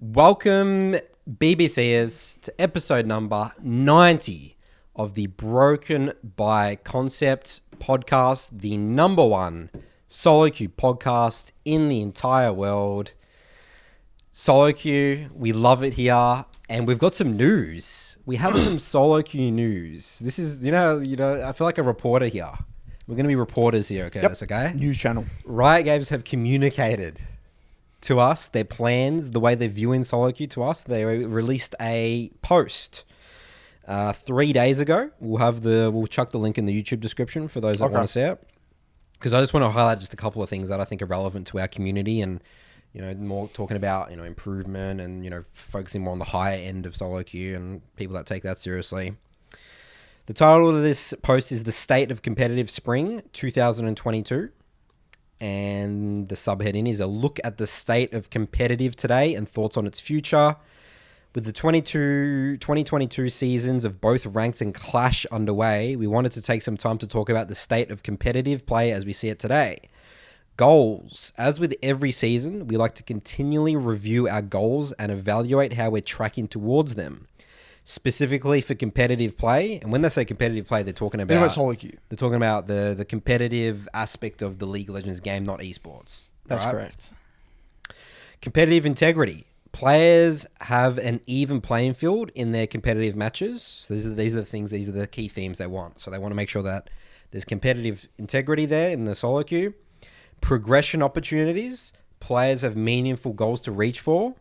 Welcome, BBCers, to episode number 90 of the Broken by Concept podcast, the number one SoloQ podcast in the entire world. SoloQ, we love it here, and we've got some news. We have some SoloQ news. This is, you know, I feel like a reporter here. We're going to be reporters here, okay? Yep. That's okay? News channel. Riot Games have communicated to us their plans, the way they're viewing SoloQ to us. They released a post 3 days ago. We'll chuck the link in the YouTube description for those that want to see it. Because I just want to highlight just a couple of things that I think are relevant to our community, and more talking about improvement and focusing more on the higher end of SoloQ and people that take that seriously. The title of this post is "The State of Competitive Spring 2022." And the subheading is a look at the state of competitive today and thoughts on its future. With the 2022 seasons of both Ranked and Clash underway, we wanted to take some time to talk about the state of competitive play as we see it today. Goals. As with every season, we like to continually review our goals and evaluate how we're tracking towards them. Specifically for competitive play, and when they say competitive play, they're talking about SoloQ. They're talking about the competitive aspect of the League of Legends game, not esports. That's right? correct. Competitive integrity. Players have an even playing field in their competitive matches. So these are the key themes they want. So they want to make sure that there's competitive integrity there in the SoloQ. Progression opportunities. Players have meaningful goals to reach for.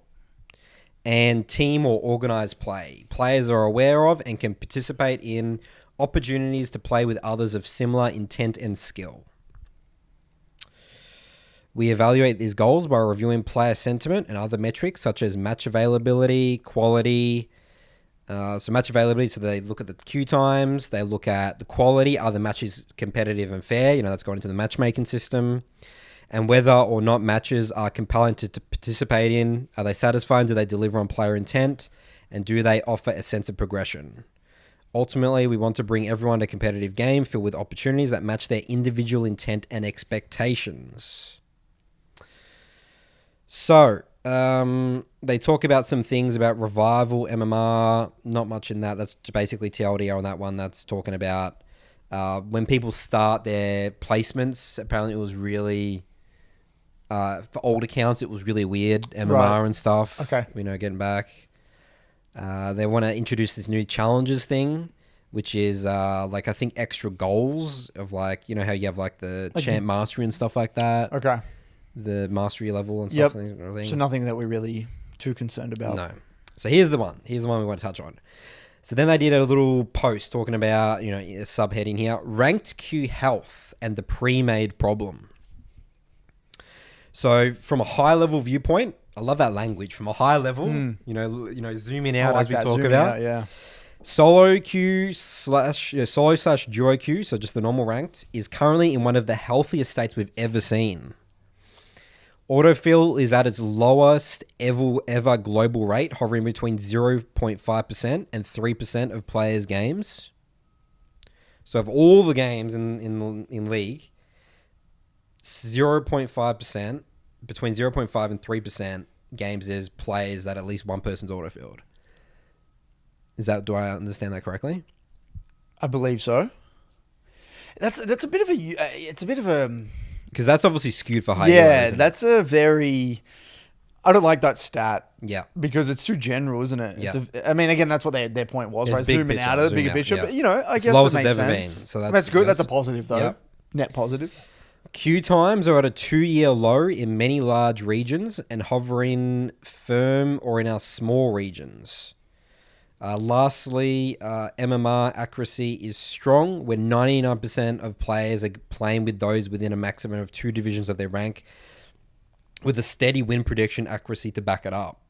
And team or organized play. Players are aware of and can participate in opportunities to play with others of similar intent and skill. We evaluate these goals by reviewing player sentiment and other metrics such as match availability, quality. So match availability, so they look at the queue times, they look at the quality, are the matches competitive and fair? That's going into the matchmaking system. And whether or not matches are compelling to participate in. Are they satisfying? Do they deliver on player intent? And do they offer a sense of progression? Ultimately, we want to bring everyone to a competitive game filled with opportunities that match their individual intent and expectations. So, they talk about some things about revival, MMR, not much in that. That's basically TLDR on that one. That's talking about when people start their placements. Apparently, it was really... for old accounts, it was really weird, MMR and stuff. Okay. Getting back. They want to introduce this new challenges thing, which is I think extra goals of how you have the champ mastery and stuff like that. Okay. The mastery level and stuff. So nothing that we're really too concerned about. No. So here's the one. Here's the one we want to touch on. So then they did a little post talking about, a subheading here, Ranked Q Health and the Pre-Made Problem. So from a high level viewpoint, I love that language. From a high level, zooming out as we talk about. Yeah. SoloQ Solo/DuoQ, so just the normal ranked, is currently in one of the healthiest states we've ever seen. Autofill is at its lowest ever global rate, hovering between 0.5% and 3% of players' games. So of all the games in League, 0.5%, between 0.5 and 3% games, there's players that at least one person's autofilled. Do I understand that correctly? I believe so. That's a bit of a because that's obviously skewed for high. Yeah, that's a very... I don't like that stat. Yeah. Because it's too general, isn't it? Yeah. Again, that's what their point was, It's right? big Zooming picture, out of the bigger zoom out, picture. yeah. But, I It's guess lowest it makes it's ever sense. been, so that's good. that's That's a positive, though. Yep. Net positive. Queue times are at a 2-year low in many large regions and hovering firm or in our small regions. Lastly, MMR accuracy is strong when 99% of players are playing with those within a maximum of 2 divisions of their rank with a steady win prediction accuracy to back it up.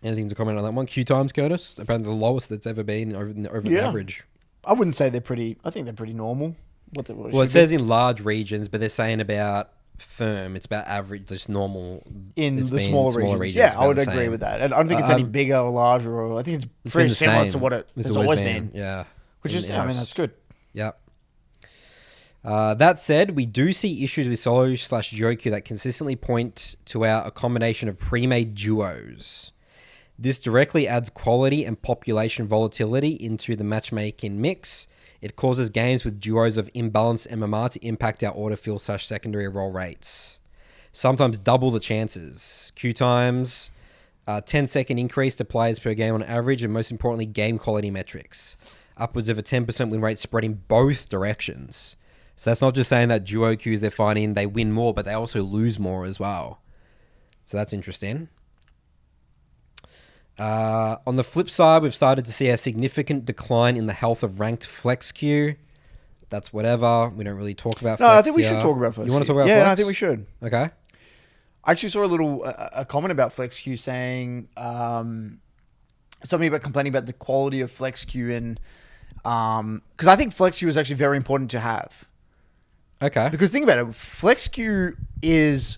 Anything to comment on that one? Queue times, Curtis? Apparently the lowest that's ever been over the average. I wouldn't say they're pretty... I think they're pretty normal. It says in large regions, but they're saying about firm. It's about average, just normal. In the smaller regions. Yeah, I would agree with that. I don't think it's any bigger or larger. Or I think it's very similar to what it's always been. Yeah. Which is, that's good. Yep. That said, we do see issues with solo/DuoQ that consistently point to a combination of pre-made duos. This directly adds quality and population volatility into the matchmaking mix. It causes games with duos of imbalanced MMR to impact our autofill/secondary roll rates. Sometimes double the chances. Queue times, 10-second increase to players per game on average, and most importantly, game quality metrics. Upwards of a 10% win rate spread in both directions. So that's not just saying that duo queues they're finding, they win more, but they also lose more as well. So that's interesting. On the flip side, we've started to see a significant decline in the health of ranked flex queue. That's whatever. We don't really talk about flex. No, I think we should talk about flex. You want to talk about flex? Yeah, no, I think we should. Okay. I actually saw a comment about flex queue saying something about complaining about the quality of flex queue, and because I think flex queue is actually very important to have. Okay. Because think about it, flex queue is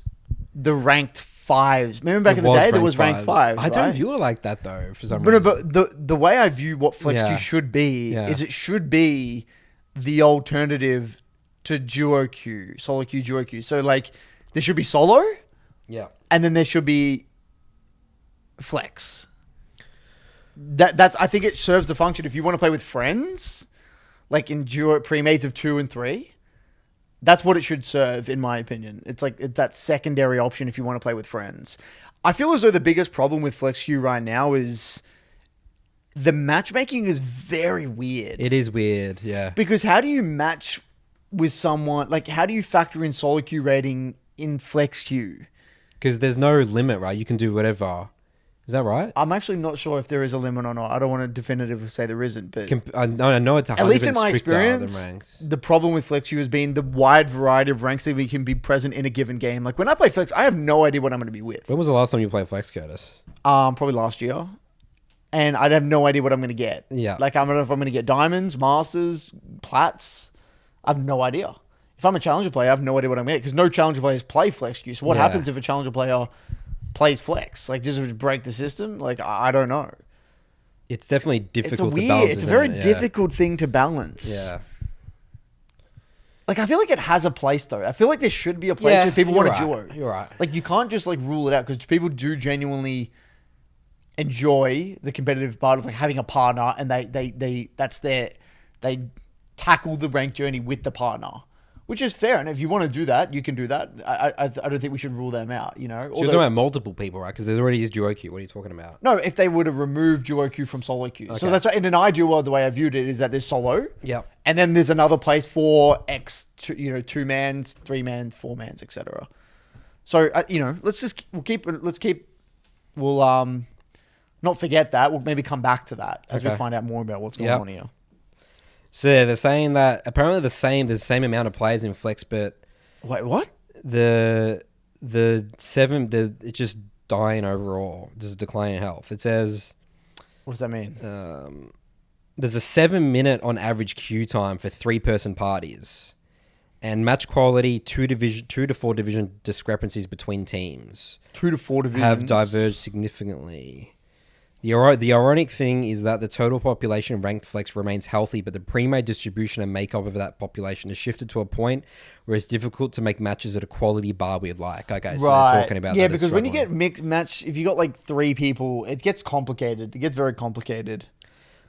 the ranked fives. Remember back in the day, there was ranked fives. I don't view it like that though. For some reason. But the way I view what flex queue should be is it should be the alternative to DuoQ, SoloQ, DuoQ. So like there should be solo. Yeah. And then there should be flex. That's I think it serves the function if you want to play with friends, like in duo pre-mades of 2 and 3. That's what it should serve, in my opinion. It's like it's that secondary option if you want to play with friends. I feel as though the biggest problem with flex queue right now is the matchmaking is very weird. It is weird, yeah. Because how do you match with someone? Like, how do you factor in solo queue rating in flex queue? Because there's no limit, right? You can do whatever. Is that right? I'm actually not sure if there is a limit or not. I don't want to definitively say there isn't, but I know it's 100% at least in my experience, the problem with flex queue has been the wide variety of ranks that we can be present in a given game. Like when I play flex, I have no idea what I'm going to be with. When was the last time you played flex, Curtis? Probably last year, and I'd have no idea what I'm going to get. Yeah, like I don't know if I'm going to get diamonds, masters, plats. I have no idea. If I'm a challenger player, I have no idea what I'm going to get because no challenger players play flex queue. So what happens if a challenger player plays flex? Like, does it break the system? Like, I don't know. It's definitely difficult to balance. It's a very difficult thing to balance. Yeah. Like, I feel like it has a place, though. I feel like there should be a place where people want to duo. You're right. Like, you can't just, like, rule it out because people do genuinely enjoy the competitive part of, like, having a partner and they tackle the rank journey with the partner. Which is fair, and if you want to do that, you can do that. I don't think we should rule them out, you know? So you're talking about multiple people, right? Because there's already is DuoQ. What are you talking about? No, if they would have removed DuoQ from SoloQ. Okay. So that's in an ideal world, the way I viewed it is that there's solo. Yeah. And then there's another place for X, 2-mans, 3-mans, 4-mans, etc. So, we'll not forget that. We'll maybe come back to that as we find out more about what's going on here. So they're saying that apparently there's the same amount of players in flex, but wait, what? It's just dying overall. There's a decline in health. It says, what does that mean? There's a 7-minute on average queue time for 3-person parties, and match quality 2 to 4 division discrepancies between teams. 2 to 4 divisions have diverged significantly. The ironic thing is that the total population of ranked flex remains healthy, but the pre-made distribution and makeup of that population has shifted to a point where it's difficult to make matches at a quality bar we'd like. Okay, so they're talking about that. Yeah, because when you get mixed match, if you got like 3 people, it gets complicated. It gets very complicated.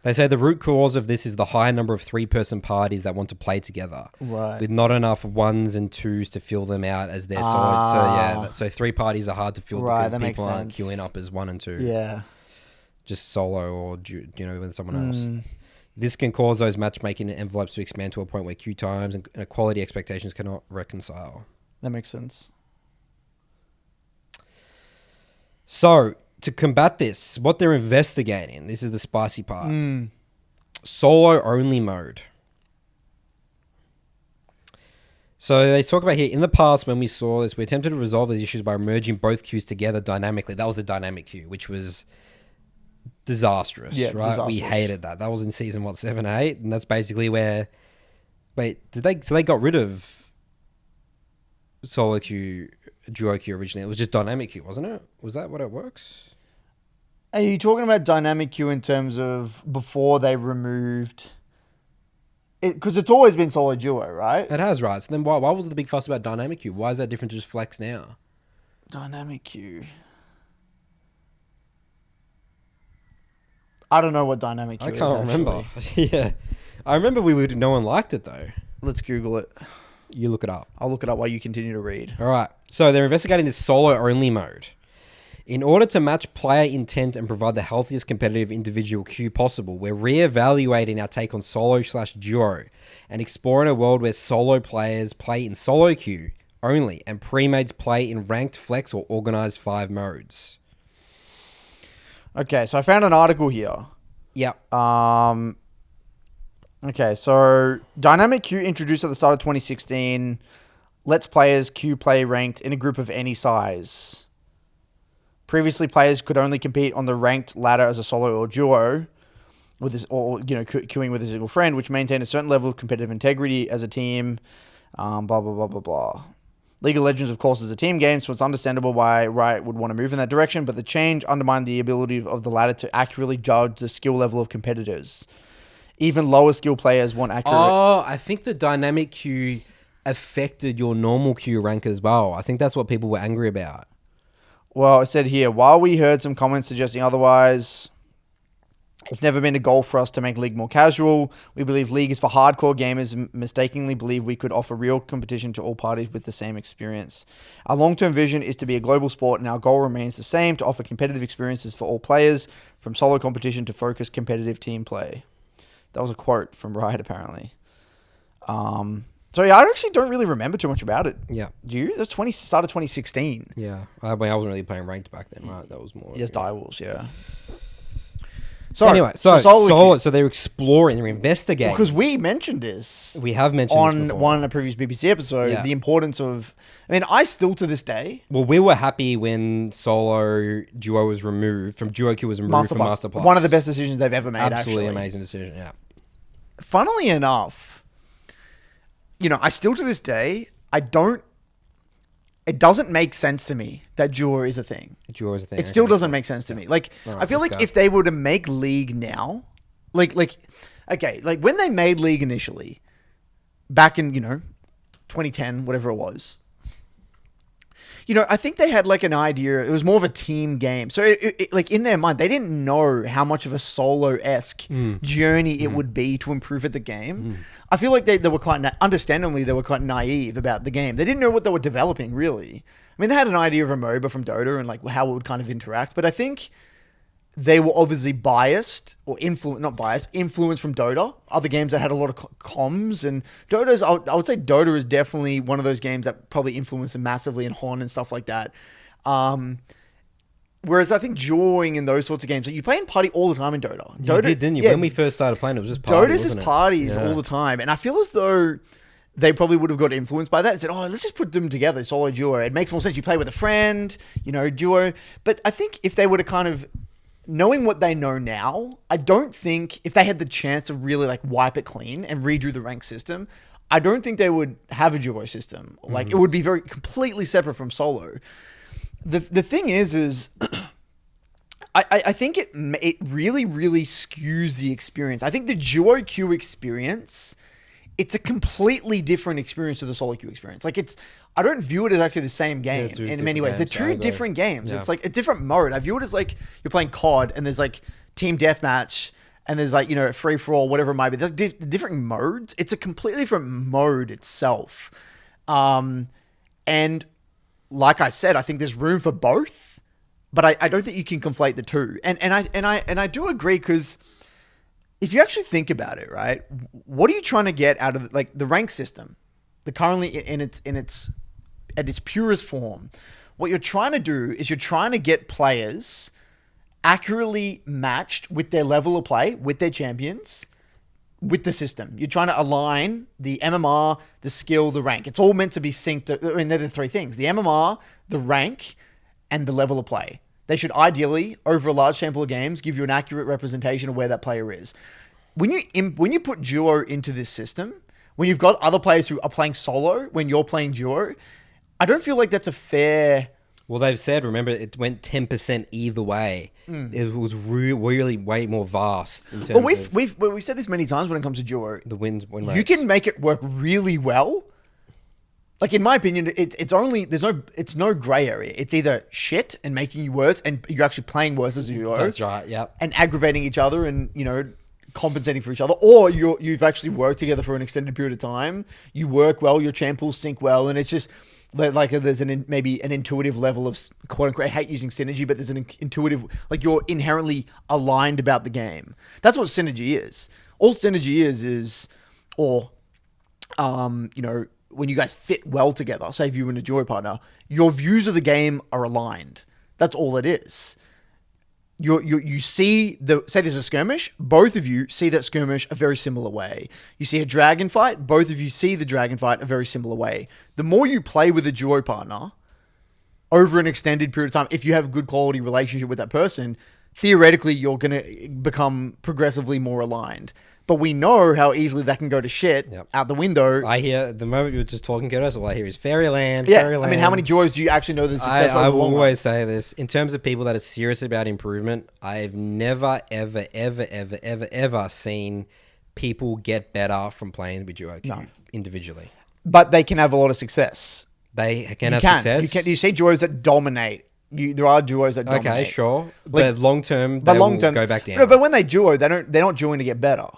They say the root cause of this is the high number of 3-person parties that want to play together. Right. With not enough 1s and 2s to fill them out as their side. So 3 parties are hard to fill because people aren't queuing up as 1 and 2. Yeah. Just solo or with someone else. This can cause those matchmaking envelopes to expand to a point where queue times and quality expectations cannot reconcile. That makes sense. So, to combat this, what they're investigating, this is the spicy part. Solo-only mode. So they talk about here, in the past when we saw this, we attempted to resolve these issues by merging both queues together dynamically. That was the dynamic queue, which was disastrous, right? Disastrous. We hated that. That was in season 7, 8, and that's basically where. Wait, so they got rid of SoloQ, DuoQ originally. It was just dynamic queue, wasn't it? Was that what it works? Are you talking about dynamic queue in terms of before they removed? Because it's always been solo duo, right? It has, right? So then why was the big fuss about dynamic queue? Why is that different to just flex now? Dynamic queue. I don't know what dynamic queue I is. can't remember. Actually. Yeah. I remember no one liked it though. Let's Google it. You look it up. I'll look it up while you continue to read. All right. So they're investigating this solo only mode. In order to match player intent and provide the healthiest competitive individual queue possible, we're re-evaluating our take on solo/duo and exploring a world where solo players play in solo queue only and pre-mates play in ranked flex or organized 5 modes. Okay, so I found an article here. Yep. Okay, so dynamic queue introduced at the start of 2016 lets players queue play ranked in a group of any size. Previously, players could only compete on the ranked ladder as a solo or duo, with this, or queuing with a single friend, which maintained a certain level of competitive integrity as a team. Blah blah blah blah blah. League of Legends, of course, is a team game, so it's understandable why Riot would want to move in that direction. But the change undermined the ability of the ladder to accurately judge the skill level of competitors. Even lower skill players want accurate. Oh, I think the dynamic queue affected your normal queue rank as well. I think that's what people were angry about. Well, it said here, while we heard some comments suggesting otherwise, it's never been a goal for us to make League more casual. We believe League is for hardcore gamers and mistakenly believe we could offer real competition to all parties with the same experience. Our long-term vision is to be a global sport, and our goal remains the same, to offer competitive experiences for all players, from solo competition to focused competitive team play. That was a quote from Riot, apparently. So yeah, I actually don't really remember too much about it. Yeah. Do you? That was start of 2016. Yeah. I wasn't really playing ranked back then, right? That was more... Yes, Direwolves, yeah. So anyway, so they're exploring, they're investigating. Because we mentioned this. We have mentioned on this before. one of the previous BBC episode, the importance of... I mean, I still to this day... Well, we were happy when solo duo was removed, from DuoQ was removed from Master Plus. One of the best decisions they've ever made, Absolutely actually. amazing decision, yeah. Funnily enough, I still to this day, it doesn't make sense to me that duo is a thing. Duo is a thing. It still doesn't make sense to me. Like, right, I feel like if they were to make League now, like when they made League initially, back in, 2010, whatever it was, I think they had like an idea. It was more of a team game. So it like in their mind, they didn't know how much of a solo-esque journey it would be to improve at the game. I feel like they were understandably, they were quite naive about the game. They didn't know what they were developing, really. I mean, they had an idea of a MOBA from Dota and like how it would kind of interact. But I think they were obviously biased or influenced from Dota, other games that had a lot of comms. And I would say Dota is definitely one of those games that probably influenced them massively, and Hon and stuff like that. Whereas I think duoing in those sorts of games, like you play in party all the time in Dota. You did, didn't you? Yeah, when we first started playing, it was just party, Dota's just parties all the time. And I feel as though they probably would have got influenced by that and said, let's just put them together, solo duo. It makes more sense. You play with a friend, duo. But I think if they were to kind of... Knowing what they know now, I don't think if they had the chance to really like wipe it clean and redo the rank system, I don't think they would have a duo system. Like it would be very completely separate from solo. The thing is I think it really, really skews the experience. I think the DuoQ experience, it's a completely different experience to the SoloQ experience. Like I don't view it as actually the same game in many ways. They're two different games. Yeah. It's like a different mode. I view it as like you're playing COD and there's like team deathmatch and there's like, free for all, whatever it might be. There's different modes. It's a completely different mode itself. And like I said, I think there's room for both, but I don't think you can conflate the two. And I do agree, because if you actually think about it, right, what are you trying to get out of the rank system? Currently at its purest form, what you're trying to do is you're trying to get players accurately matched with their level of play, with their champions, with the system. You're trying to align the MMR, the skill, the rank. It's all meant to be synced. I mean, they're the three things: the MMR, the rank, and the level of play. They should ideally, over a large sample of games, give you an accurate representation of where that player is. When you put duo into this system, when you've got other players who are playing solo when you're playing duo, I don't feel like that's a fair Well, they've said, remember, it went 10% either way. It was really way more vast in terms Well, of we've said this many times when it comes to duo. the win You rates. can make it work really well. Like in my opinion, it's no gray area. It's either shit and making you worse, and you're actually playing worse as a duo. That's right, yep. And aggravating each other, and compensating for each other, or you've actually worked together for an extended period of time. You work well, your champ will sync well, and it's just like there's maybe an intuitive level of quote unquote. I hate using synergy, but there's an intuitive, like you're inherently aligned about the game. That's what synergy is. All synergy is, when you guys fit well together, say if you and a duo partner, your views of the game are aligned. That's all it is. You see say there's a skirmish, both of you see that skirmish a very similar way. You see a dragon fight, both of you see the dragon fight a very similar way. The more you play with a duo partner over an extended period of time, if you have a good quality relationship with that person, theoretically you're going to become progressively more aligned. But we know how easily that can go to shit out the window. I hear, the moment you were just talking to us, all I hear is Fairyland, Yeah, Fairyland. I mean, how many duos do you actually know that successful? I will always say this. In terms of people that are serious about improvement, I've never, ever seen people get better from playing with DuoQ individually. But they can have a lot of success. They can have success. You see duos that dominate. There are duos that dominate. Okay, sure. But long term, they will go back down. No, but when they duo, they're not duoing to get better.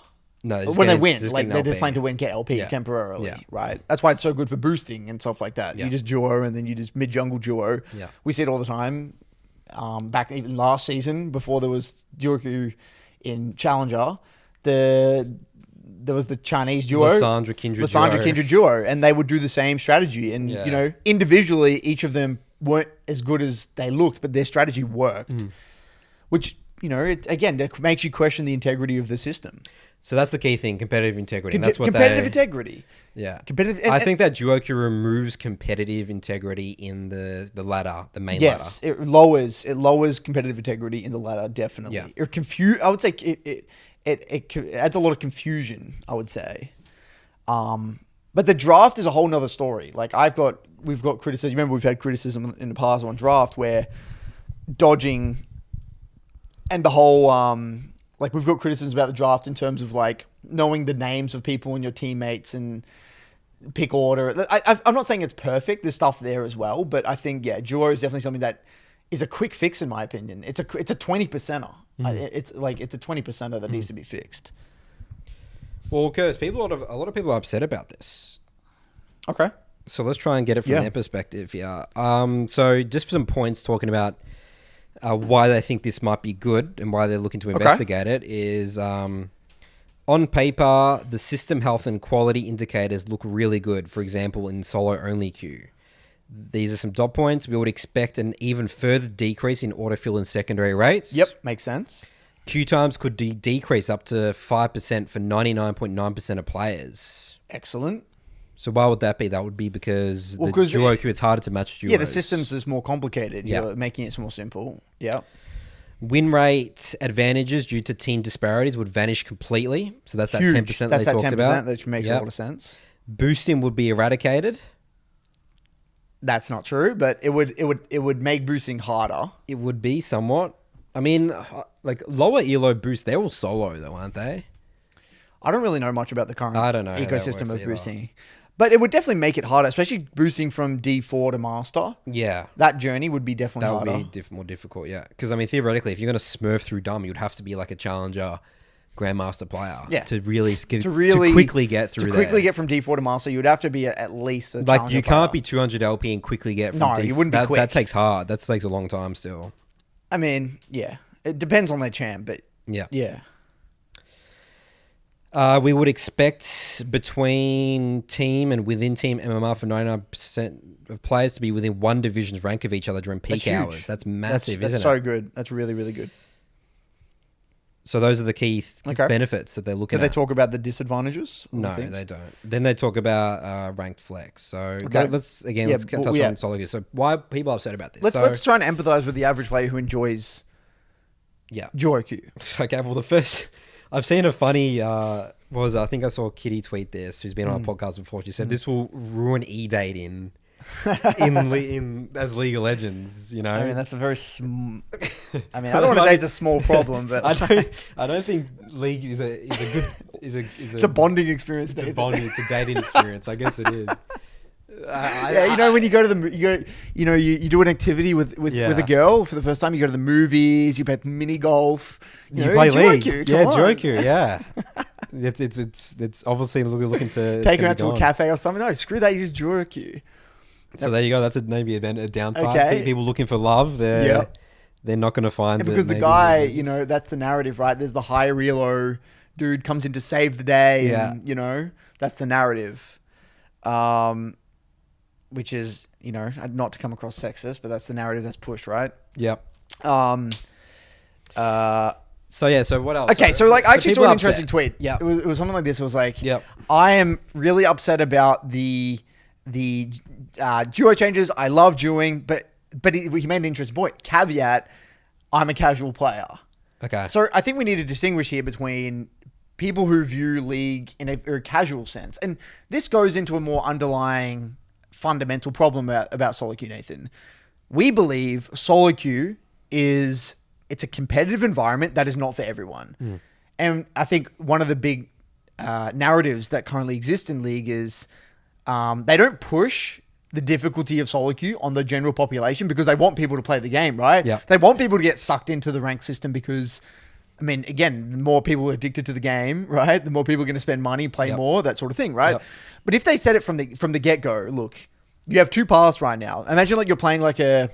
No, when they win, like they're just playing to win, get LP temporarily, Yeah. right? That's why it's so good for boosting and stuff like that. Yeah. You just duo and then you just mid jungle duo. Yeah. We see it all the time. Back even last season, before there was DuoQ in Challenger, there was the Chinese duo, Lysandra Kindred duo, and they would do the same strategy. And individually, each of them weren't as good as they looked, but their strategy worked, which it makes you question the integrity of the system. So that's the key thing, competitive integrity. And that's what competitive integrity. Yeah. Competitive. I think that DuoQ removes competitive integrity in the ladder, the main ladder. Yes, it lowers competitive integrity in the ladder, definitely. Yeah. I would say it adds a lot of confusion, I would say. But the draft is a whole nother story. Like we've got criticism. Remember, we've had criticism in the past on draft where dodging and the whole we've got criticisms about the draft in terms of like knowing the names of people and your teammates and pick order. I'm not saying it's perfect. There's stuff there as well, but I think duo is definitely something that is a quick fix in my opinion. It's a 20%er. It's a 20%er that needs to be fixed. Well, because a lot of people are upset about this. Okay. So let's try and get it from their perspective here. So just for some points talking about why they think this might be good and why they're looking to investigate it is on paper, the system health and quality indicators look really good. For example, in solo only queue. These are some dot points. We would expect an even further decrease in autofill and secondary rates. Yep, makes sense. Queue times could decrease up to 5% for 99.9% of players. Excellent. So why would that be? That would be because the DuoQ, it's harder to match duos. Yeah, the system's just more complicated. Yeah. You're making it more simple. Yeah. Win rate advantages due to team disparities would vanish completely. So that's Huge. that 10% that they talked about. Which makes a lot of sense. Boosting would be eradicated. That's not true, but it would make boosting harder. It would be somewhat. I mean, like lower elo boosts, they're all solo though, aren't they? I don't really know much about the current ecosystem of boosting. But it would definitely make it harder, especially boosting from D4 to Master. Yeah. That journey would be definitely harder. That would be more difficult, yeah. Because, I mean, theoretically, if you're going to smurf through Dumb, you'd have to be like a Challenger Grandmaster player to quickly get through To quickly get from D4 to Master, you would have to be at least a Challenger Like, you can't be 200 LP and quickly get from D4. No, you wouldn't be quick. That takes hard. That takes a long time still. I mean, yeah. It depends on their champ, but yeah. We would expect between team and within team MMR for 99% of players to be within one division's rank of each other during peak hours. That's massive, isn't it? That's so good. That's really, really good. So those are the key benefits that they're looking at. Do they talk about the disadvantages? No, they don't. Then they talk about ranked flex. So let's touch on SoloQ. So why are people upset about this? Let's try and empathize with the average player who enjoys DuoQ. Okay, well, the first... I've seen a funny, I think I saw Kitty tweet this, who's been on our podcast before. She said, this will ruin E-dating in as League of Legends. You know, I mean, that's a very I mean, I don't want to say it's a small problem, but I don't think League is a good it's a bonding experience. It's a bonding. It's a dating experience. I guess it is. When you go to you do an activity with a girl for the first time. You go to the movies. You play mini golf. You play League. DuoQ, yeah. It's obviously looking to take her out to a cafe or something. No, screw that. Use DuoQ. So there you go. That's maybe a downside. Okay. People looking for love. They're not going to find it. Because the guy, that's the narrative, right? There's the high reelo dude comes in to save the day. Yeah. And, that's the narrative. Which is, not to come across sexist, but that's the narrative that's pushed, right? Yep. So what else? Okay, so I actually saw an interesting tweet. Yeah. It was something like this. It was like, yep. I am really upset about the duo changes. I love duoing, but he made an interesting point. Caveat, I'm a casual player. Okay. So I think we need to distinguish here between people who view League in a very casual sense. And this goes into a more underlying fundamental problem about SoloQ, Nathan. We believe SoloQ it's a competitive environment that is not for everyone. Mm. And I think one of the big narratives that currently exist in League is they don't push the difficulty of SoloQ on the general population because they want people to play the game, right? Yeah. They want people to get sucked into the rank system because, I mean, again, the more people are addicted to the game, right? The more people are going to spend money, play more, that sort of thing, right? Yep. But if they said it from the get-go, look, you have two paths right now. Imagine you're playing like a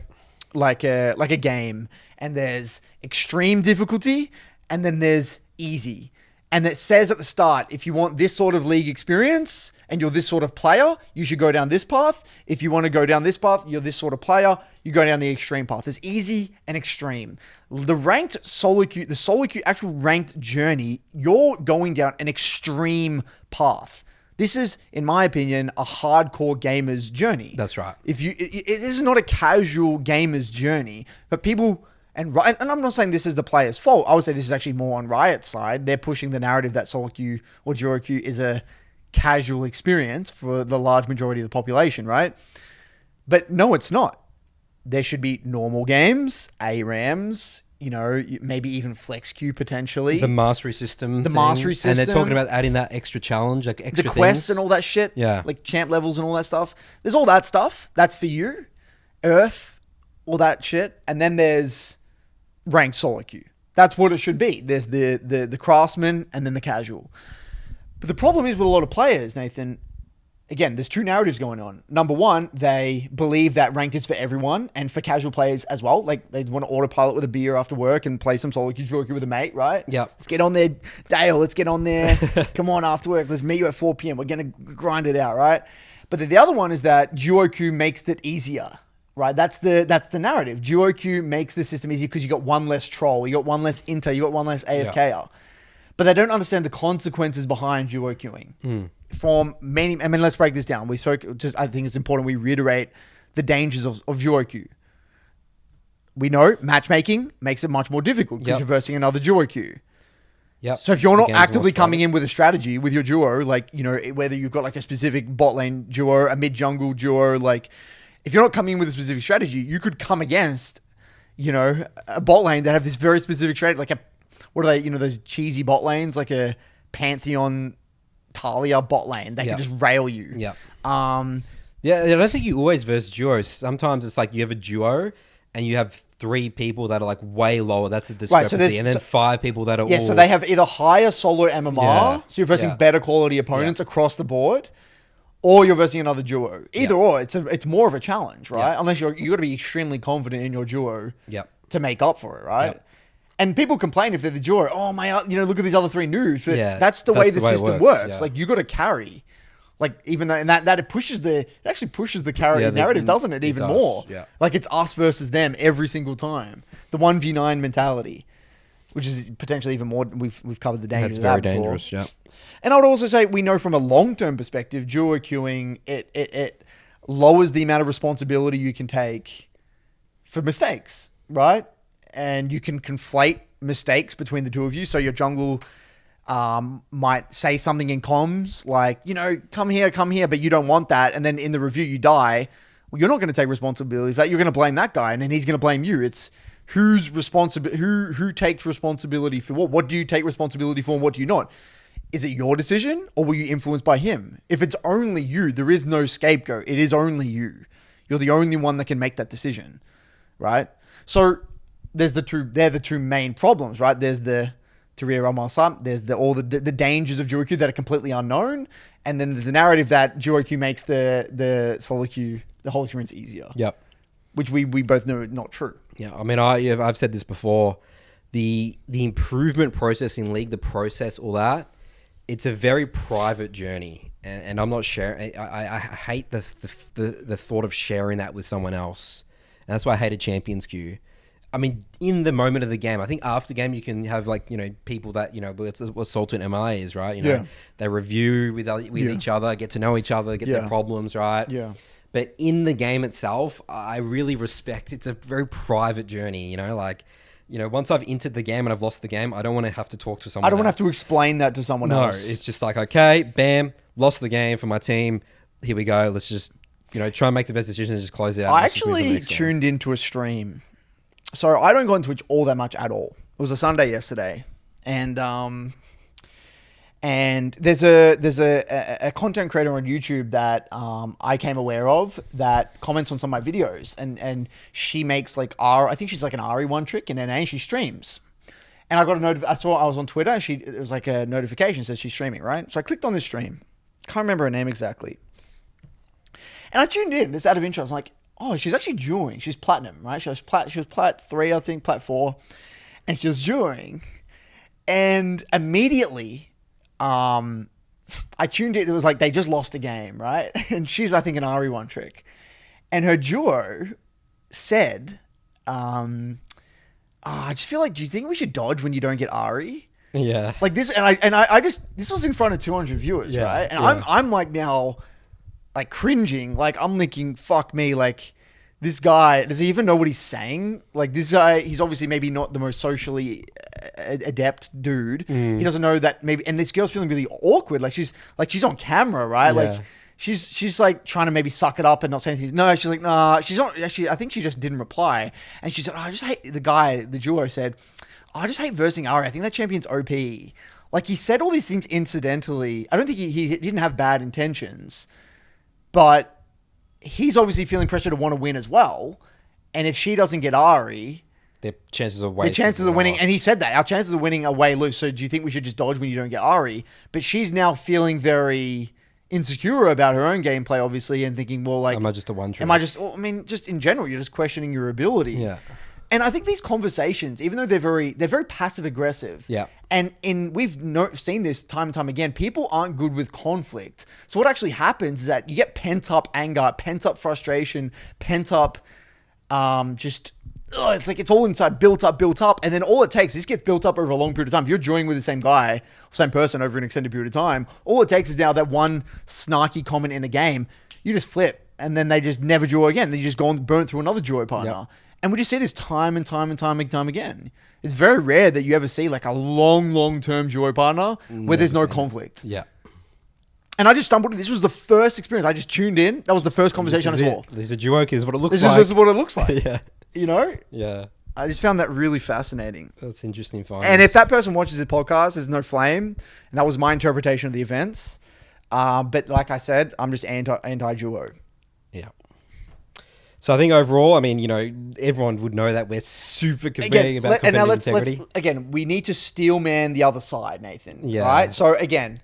game, and there's extreme difficulty, and then there's easy. And it says at the start, if you want this sort of League experience and you're this sort of player, you should go down this path. If you want to go down this path, you're this sort of player, you go down the extreme path. There's easy and extreme. The ranked SoloQ, the SoloQ actual ranked journey, you're going down an extreme path. This is, in my opinion, a hardcore gamer's journey. That's right. This is not a casual gamer's journey, but people... And I'm not saying this is the player's fault. I would say this is actually more on Riot's side. They're pushing the narrative that SoloQ or DuoQ is a casual experience for the large majority of the population, right? But no, it's not. There should be normal games, ARAMs, maybe even FlexQ potentially. The mastery system. And they're talking about adding that extra challenge, like extra things. The quests and all that shit. Yeah. Like champ levels and all that stuff. There's all that stuff. That's for you. Earth, all that shit. And then there's ranked SoloQ. That's what it should be. There's the craftsman and then the casual. But the problem is with a lot of players, Nathan, again, there's two narratives going on. Number one, they believe that ranked is for everyone and for casual players as well. Like they want to autopilot with a beer after work and play some SoloQ, DuoQ with a mate, right? Yeah. Let's get on there, Dale. Let's get on there. Come on, after work. Let's meet you at 4 p.m. We're going to grind it out, right? But then the other one is that DuoQ makes it easier. Right, that's the narrative. DuoQ makes the system easier because you got one less troll, you got one less inter, you got one less AFKer. Yeah. But they don't understand the consequences behind DuoQing. From many, I mean, let's break this down. I think it's important we reiterate the dangers of DuoQ. We know matchmaking makes it much more difficult because you're versing another DuoQ. Yep. So if you're not actively coming in with a strategy with your duo, whether you've got a specific bot lane duo, a mid jungle duo, if you're not coming in with a specific strategy, you could come against, a bot lane that have this very specific strategy. What are they, those cheesy bot lanes, like a Pantheon Talia bot lane that can just rail you. Yeah. I don't think you always verse duos. Sometimes it's like you have a duo and you have 3 people that are way lower. That's the discrepancy. Right, and then 5 people that are all... so they have either higher solo MMR, so you're versing better quality opponents across the board, or you're versing another duo. Either or, it's more of a challenge, right? Unless you got to be extremely confident in your duo to make up for it, right? And people complain if they're the duo. Oh my, look at these other 3 noobs. But that's the way the system works. You got to carry. Even though, and that it actually pushes the carry narrative, doesn't it? Even more. Yeah. It's us versus them every single time. The 1v9 mentality, which is potentially even more. We've covered the dangers of that before. Very dangerous. Yeah. And I would also say we know from a long-term perspective, duo queuing, it lowers the amount of responsibility you can take for mistakes, right? And you can conflate mistakes between the two of you. So your jungle might say something in comms like, come here, but you don't want that. And then in the review you die. well, you're not going to take responsibility for that. You're going to blame that guy, and then he's going to blame you. It's who takes responsibility for what? What do you take responsibility for, and what do you not? Is it your decision, or were you influenced by him? If it's only you, there is no scapegoat. It is only you. You're the only one that can make that decision, right? So they're the two main problems, right? There's the Teria Ramasa, there's all the dangers of DuoQ that are completely unknown, and then there's the narrative that DuoQ makes the SoloQ, the whole experience easier. Yep. Which we both know is not true. Yeah, I mean, I've said this before. The improvement process in League, the process, all that, it's a very private journey, and I'm not sharing. I hate the thought of sharing that with someone else, and that's why I hated Champions Queue. I mean, in the moment of the game, I think after game you can have people that it's what Salt and MI is, right? Yeah. They review with each other, get to know each other, get their problems right. Yeah. But in the game itself, I really respect. It's a very private journey. Once I've entered the game and I've lost the game, I don't want to have to talk to someone. I don't want to else. have to explain that to someone else. No, it's just like, okay, bam, lost the game for my team. Here we go. Let's just try and make the best decision and just close it out. I actually tuned into a stream. So I don't go on Twitch all that much at all. It was a Sunday yesterday, and there's a content creator on YouTube that I came aware of that comments on some of my videos, and she makes I think she's like an RE1 trick in NA, and she streams. And I got a I was on Twitter, and it was like a notification says she's streaming, right? So I clicked on this stream. Can't remember her name exactly. And I tuned in, just out of interest. I'm like, oh, she's actually dueling. She's platinum, right? She was plat 3, I think, plat 4. And she was dueling. And immediately, I tuned in. It was like they just lost a game, right? And she's, I think, an RE1 trick. And her duo said, I just feel like, do you think we should dodge when you don't get RE? Yeah. Like this, and I just, this was in front of 200 viewers, right? And I'm like now, like cringing, like I'm thinking, fuck me, like this guy, does he even know what he's saying? Like this guy, he's obviously maybe not the most socially adept dude. He doesn't know that maybe, and this girl's feeling really awkward. Like she's on camera, right? Yeah. Like she's like trying to maybe suck it up and not say anything. No, she's like, nah, she's not actually, I think she just didn't reply. And she said, I just hate, the duo said, I just hate versing Ari. I think that champion's OP. Like he said all these things incidentally. I don't think he didn't have bad intentions. But he's obviously feeling pressure to want to win as well. And if she doesn't get Ari, their chances of winning, and he said that, our chances of winning are way loose. So do you think we should just dodge when you don't get Ari? But she's now feeling very insecure about her own gameplay, obviously, and thinking, well, like, am I just a one trick? Just in general, you're just questioning your ability. Yeah. And I think these conversations, even though they're very passive aggressive. Yeah. And we've seen this time and time again. People aren't good with conflict. So what actually happens is that you get pent up anger, pent up frustration, pent up, it's like it's all inside, built up, and then all it takes, this gets built up over a long period of time. If you're joining with the same guy, same person over an extended period of time, all it takes is now that one snarky comment in a game, you just flip, and then they just never duo again. Then you just go and burn through another duo partner. Yep. And we just see this time and time again. It's very rare that you ever see like a long-term duo partner where there's no conflict. Yeah. And I just stumbled. This was the first experience. I just tuned in. That was the first conversation I saw. This is DuoQ is what it looks like. This is what it looks like. Yeah. You know? Yeah. I just found that really fascinating. That's interesting findings. And if that person watches this podcast, there's no flame. And that was my interpretation of the events. But like I said, I'm just anti-duo. Yeah. So I think overall, I mean, everyone would know that we're super conveying about competitive integrity. Again, we need to steelman the other side, Nathan. Yeah. Right? So again,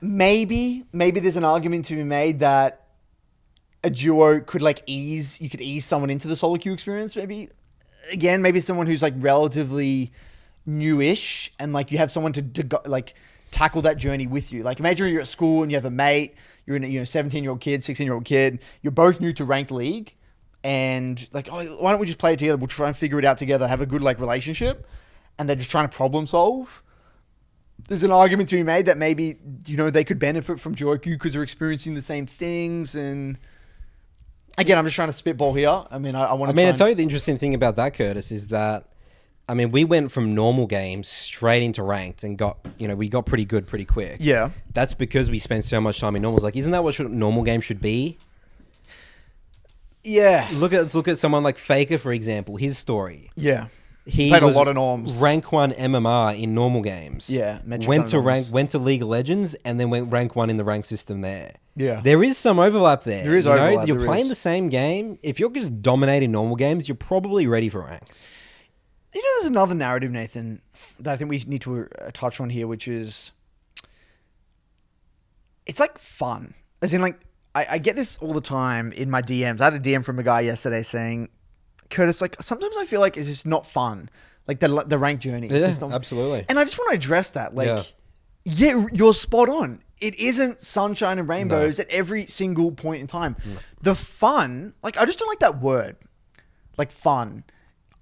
maybe there's an argument to be made that a duo could you could ease someone into the SoloQ experience. Maybe someone who's like relatively newish, and like you have someone to like tackle that journey with you. Like imagine you're at school and you have a mate, you're in a 17-year-old kid, 16-year-old kid, you're both new to ranked league, and like, oh, why don't we just play it together? We'll try and figure it out together, have a good like relationship, and they're just trying to problem solve. There's an argument to be made that maybe, they could benefit from DuoQ because they're experiencing the same things. And again, I'm just trying to spitball here. I mean, I tell you the interesting thing about that, Curtis, is that, I mean, we went from normal games straight into ranked and we got pretty good pretty quick. Yeah. That's because we spent so much time in normals. Like, isn't that what normal games should be? Yeah. Let's look at someone like Faker, for example. His story. Yeah. He Played a was lot of norms. rank 1 MMR in normal games. Yeah, metric Went on to norms. went to League of Legends and then went rank 1 in the rank system there. Yeah. There is some overlap there. There is you know? overlap, You're there playing is. the same game. If you're just dominating normal games, you're probably ready for ranks. You know, there's another narrative, Nathan, that I think we need to touch on here, which is it's like fun. As in, like, I get this all the time in my DMs. I had a DM from a guy yesterday saying, Curtis, like, sometimes I feel like it's just not fun. Like, the rank journey. It's Yeah, just not- absolutely. And I just want to address that. Like, yeah, you're spot on. It isn't sunshine and rainbows at every single point in time. No. The fun, like, I just don't like that word. Like, fun.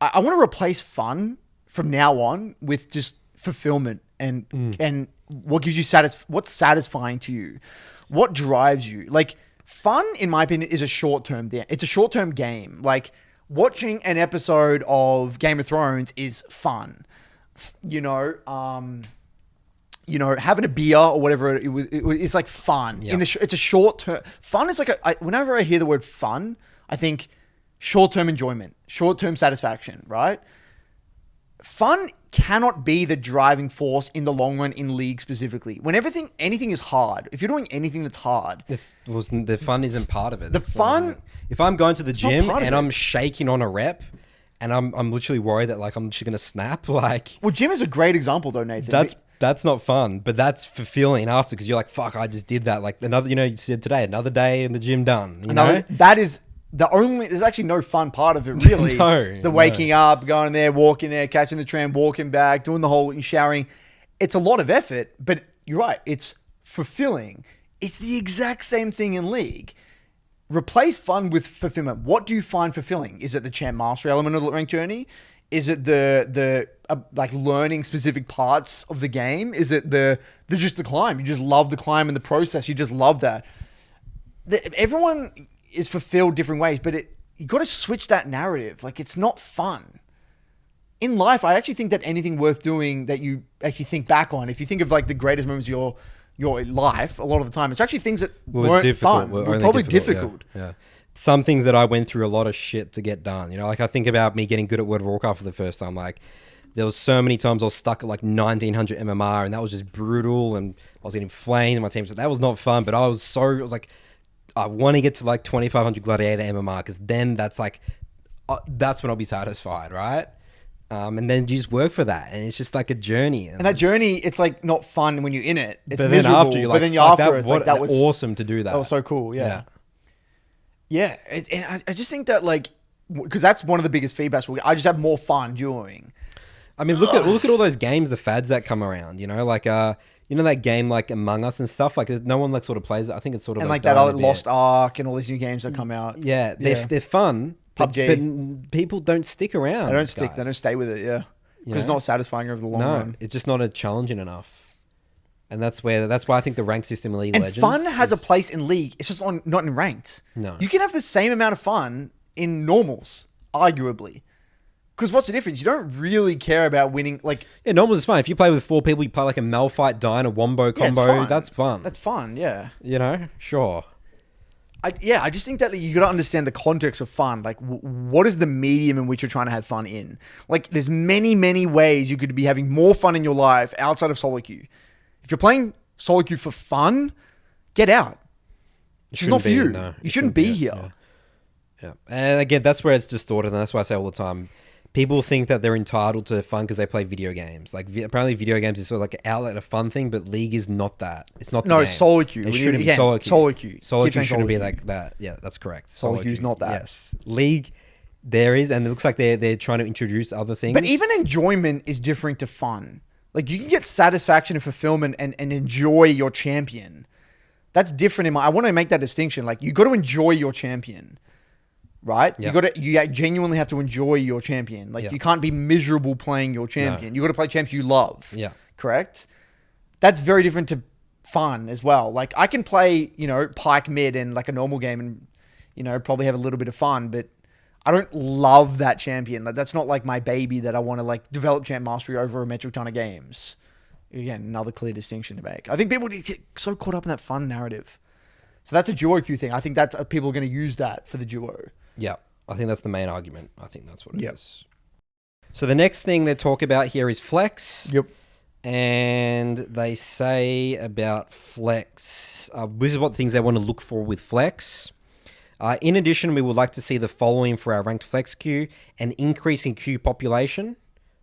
I want to replace fun from now on with just fulfillment and what gives you what's satisfying to you, what drives you. Like, fun, in my opinion, is a short-term thing. It's a short-term game. Like, watching an episode of Game of Thrones is fun. Having a beer or whatever it's like fun. Yeah. It's a short term. Fun is like whenever I hear the word fun, I think short term enjoyment, short term satisfaction, right? Fun cannot be the driving force in the long run in League specifically. When anything is hard, if you're doing anything that's hard, The fun isn't part of it. The fun- if I'm going to the gym part of and it. I'm shaking on a rep, and I'm literally worried that like I'm just gonna snap, like well, gym is a great example though, Nathan. that's not fun, but that's fulfilling after because you're like, fuck, I just did that. Like another, you said today, another day in the gym done. You know? That is the only. There's actually no fun part of it, really. No. Waking up, going there, walking there, catching the tram, walking back, doing the whole showering. It's a lot of effort, but you're right. It's fulfilling. It's the exact same thing in League. Replace fun with fulfillment. What do you find fulfilling? Is it the champ mastery element of the rank journey? Is it the like learning specific parts of the game? Is it just the climb? You just love the climb and the process. You just love that. Everyone is fulfilled different ways, but you got to switch that narrative. Like, it's not fun. In life, I actually think that anything worth doing that you actually think back on, if you think of like the greatest moments of your life, a lot of the time, it's actually things that weren't difficult. fun. Were probably difficult. Yeah. Some things that I went through a lot of shit to get done. You know, like I think about me getting good at World of Warcraft for the first time. Like, there was so many times I was stuck at like 1900 MMR, and that was just brutal. And I was getting flamed, and my team said that was not fun. But I was like, I want to get to like 2500 Gladiator MMR because then that's like, that's when I'll be satisfied, right? And then you just work for that, and it's just like a journey. And that journey, it's like not fun when you're in it. It's but miserable. Then after you're like, but then after, it's like that that was awesome to do that. That was so cool. Yeah. Yeah. And I just think that like, because that's one of the biggest feedbacks. I just have more fun doing. I mean, look at all those games, the fads that come around. You know, like you know that game like Among Us and stuff. Like no one like sort of plays it. I think it's sort of and like dying that a bit. Lost Ark and all these new games that come out. Yeah, they're fun. PUBG. But people don't stick around. They don't stick. They don't stay with it. Yeah, because it's not satisfying over the long run. It's just not challenging enough. And that's why I think the rank system in League of Legends. And fun has a place in League. It's just not in ranked. No, you can have the same amount of fun in normals, arguably. Because what's the difference? You don't really care about winning. Like, yeah, normals is fun. If you play with 4 people, you play like a Malphite, Dyna, Wombo combo. That's fun. That's fun. Yeah. You know, sure. I just think that you got to understand the context of fun. Like, what is the medium in which you're trying to have fun in? Like, there's many, many ways you could be having more fun in your life outside of SoloQ. If you're playing SoloQ for fun, get out. It's not for you. No, you shouldn't be here. Yeah. And again, that's where it's distorted, and that's why I say all the time, people think that they're entitled to fun because they play video games. Like, apparently video games is sort of like an outlet, a fun thing, but League is not that. It's not the game. SoloQ. It shouldn't be SoloQ. SoloQ shouldn't be like that. Yeah, that's correct. SoloQ is not that. Yes. League, there is, and it looks like they're trying to introduce other things. But even enjoyment is different to fun. Like, you can get satisfaction and fulfillment and enjoy your champion. That's different. I want to make that distinction. Like, you got to enjoy your champion. Right? Yep. You genuinely have to enjoy your champion. Like, you can't be miserable playing your champion. No. You got to play champs you love. Yeah. Correct? That's very different to fun as well. Like, I can play, Pike mid in like a normal game and, probably have a little bit of fun, but I don't love that champion. Like, that's not like my baby that I want to like develop champ mastery over a metric ton of games. Again, another clear distinction to make. I think people get so caught up in that fun narrative. So that's a DuoQ thing. I think that's people are going to use that for the duo. Yeah, I think that's the main argument. I think that's what it Yep. is. So the next thing they talk about here is flex. Yep. And they say about flex, this is what things they want to look for with flex. In addition, we would like to see the following for our ranked flex queue: an increase in queue population,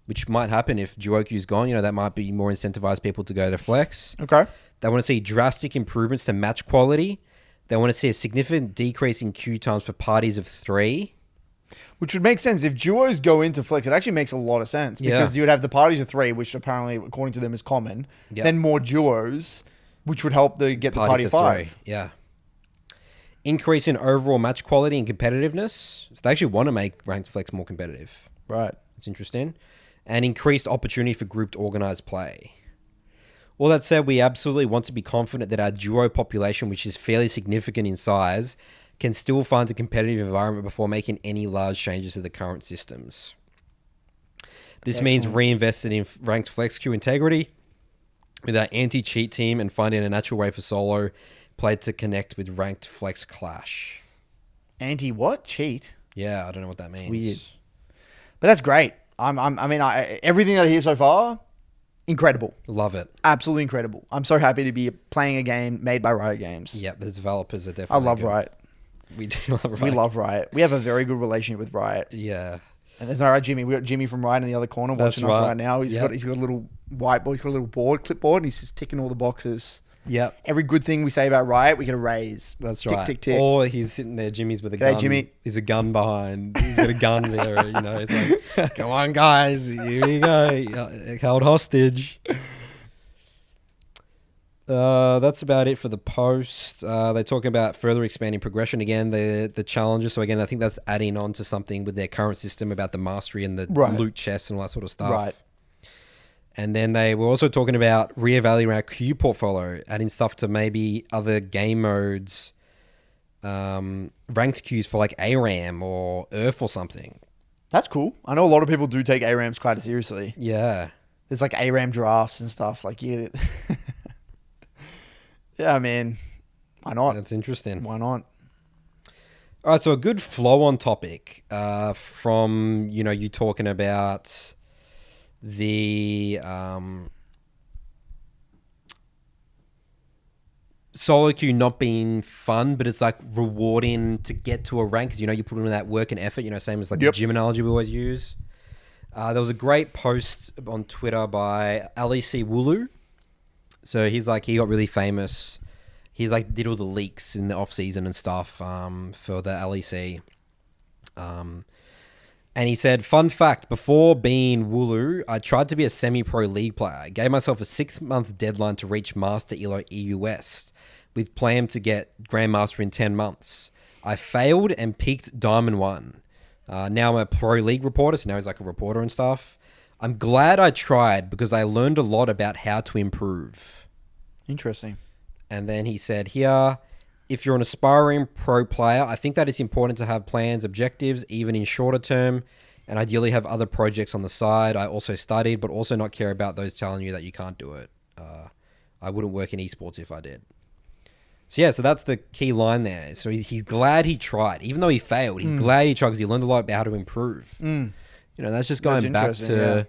which might happen if DuoQ is gone. That might be more incentivized people to go to flex. Okay. They want to see drastic improvements to match quality. They want to see a significant decrease in queue times for parties of 3. Which would make sense. If duos go into flex, it actually makes a lot of sense because you would have the parties of 3, which apparently, according to them, is common. Yep. Then more duos, which would help get the party of 5. 3. Yeah. Increase in overall match quality and competitiveness. So they actually want to make ranked flex more competitive. Right. It's interesting. And increased opportunity for grouped organized play. All that said, we absolutely want to be confident that our duo population, which is fairly significant in size, can still find a competitive environment before making any large changes to the current systems. This means reinvesting in ranked flex queue integrity with our anti-cheat team and finding a natural way for solo play to connect with ranked flex clash. Anti what? Cheat? Yeah, I don't know what that means. Weird. But that's great. Everything that I hear so far, incredible. Love it. Absolutely incredible. I'm so happy to be playing a game made by Riot Games. Yeah, the developers are definitely I love good. Riot. We do love Riot. We love Riot. We have a very good relationship with Riot. Yeah. And there's no Jimmy. We got Jimmy from Riot in the other corner watching us right now. He's got a little whiteboard. He's got a little clipboard, and he's just ticking all the boxes. Yep. Every good thing we say about Riot, we get a raise. That's tick, right. Tick, tick, tick. Or he's sitting there, Jimmy's with a G'day, gun. Jimmy. There's a gun behind. He's got a gun there. It's like, come on, guys. Here we go. Held hostage. That's about it for the post. They're talking about further expanding progression again, the challenges. So again, I think that's adding on to something with their current system about the mastery and the loot chests and all that sort of stuff. Right. And then they were also talking about reevaluating our queue portfolio, adding stuff to maybe other game modes, ranked queues for like ARAM or Earth or something. That's cool. I know a lot of people do take ARAMs quite seriously. Yeah. There's like ARAM drafts and stuff. Yeah, I mean, why not? That's interesting. Why not? All right, so a good flow-on topic from, you talking about the SoloQ not being fun, but it's like rewarding to get to a rank because, you put in that work and effort, same as like the gym analogy we always use. There was a great post on Twitter by LEC Wooloo. So he got really famous. He's did all the leaks in the off season and stuff for the LEC. And he said, fun fact, before being Wooloo, I tried to be a semi-pro league player. I gave myself a 6-month deadline to reach Master Elo EU West with plan to get Grandmaster in 10 months. I failed and peaked Diamond 1. Now I'm a pro league reporter, so now he's like a reporter and stuff. I'm glad I tried because I learned a lot about how to improve. Interesting. And then he said here, if you're an aspiring pro player, I think that it's important to have plans, objectives, even in shorter term, and ideally have other projects on the side. I also studied, but also not care about those telling you that you can't do it. I wouldn't work in esports if I did. So so that's the key line there. So he's glad he tried. Even though he failed, he's glad he tried because he learned a lot about how to improve. That's just going back to,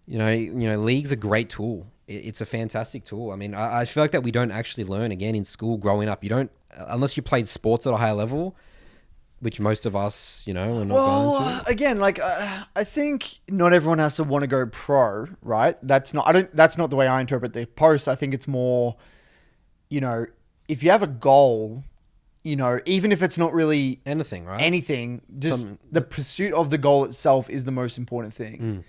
league's a great tool. It's a fantastic tool. I mean, I feel like that we don't actually learn, again, in school growing up. You don't, unless you played sports at a high level, which most of us, are not going to. Again, I think not everyone has to want to go pro, right? That's not the way I interpret the post. I think it's more, if you have a goal, even if it's not really anything, right? Anything, just the pursuit of the goal itself is the most important thing.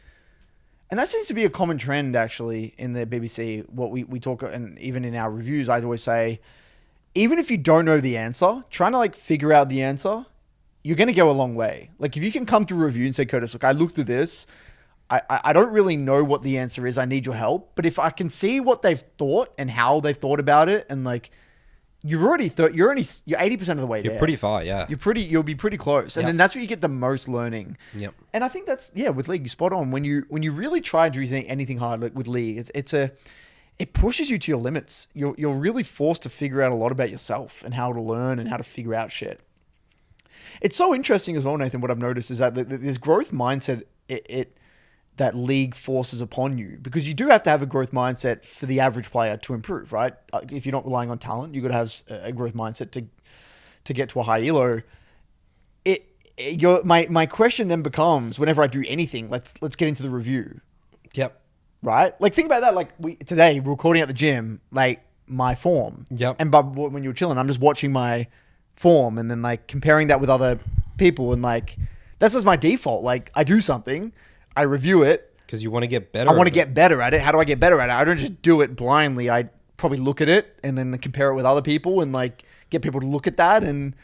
And that seems to be a common trend, actually, in the BBC. What we talk, and even in our reviews, I always say, even if you don't know the answer, trying to figure out the answer, you're going to go a long way. If you can come to a review and say, Curtis, look, I looked at this. I don't really know what the answer is. I need your help. But if I can see what they've thought and how they've thought about it, and you're 80% of the way there. You're pretty far, yeah. You'll be pretty close. And then that's where you get the most learning. Yep. And I think that's, with League, you're spot on. When you really try to do anything hard with League, it pushes you to your limits. You're really forced to figure out a lot about yourself and how to learn and how to figure out shit. It's so interesting as well, Nathan. What I've noticed is that this growth mindset that League forces upon you, because you do have to have a growth mindset for the average player to improve, right? If you're not relying on talent, you've got to have a growth mindset to get to a high elo. My question then becomes, whenever I do anything, let's get into the review. Yep. Right? Like, think about that. Like, today we're recording at the gym, like my form. Yep. And when you were chilling, I'm just watching my form and then like comparing that with other people, and like that's just my default. Like, I do something, I review it because you want to get better. I want to get better at it. How do I get better at it? I don't just do it blindly. I probably look at it and then compare it with other people and like get people to look at that and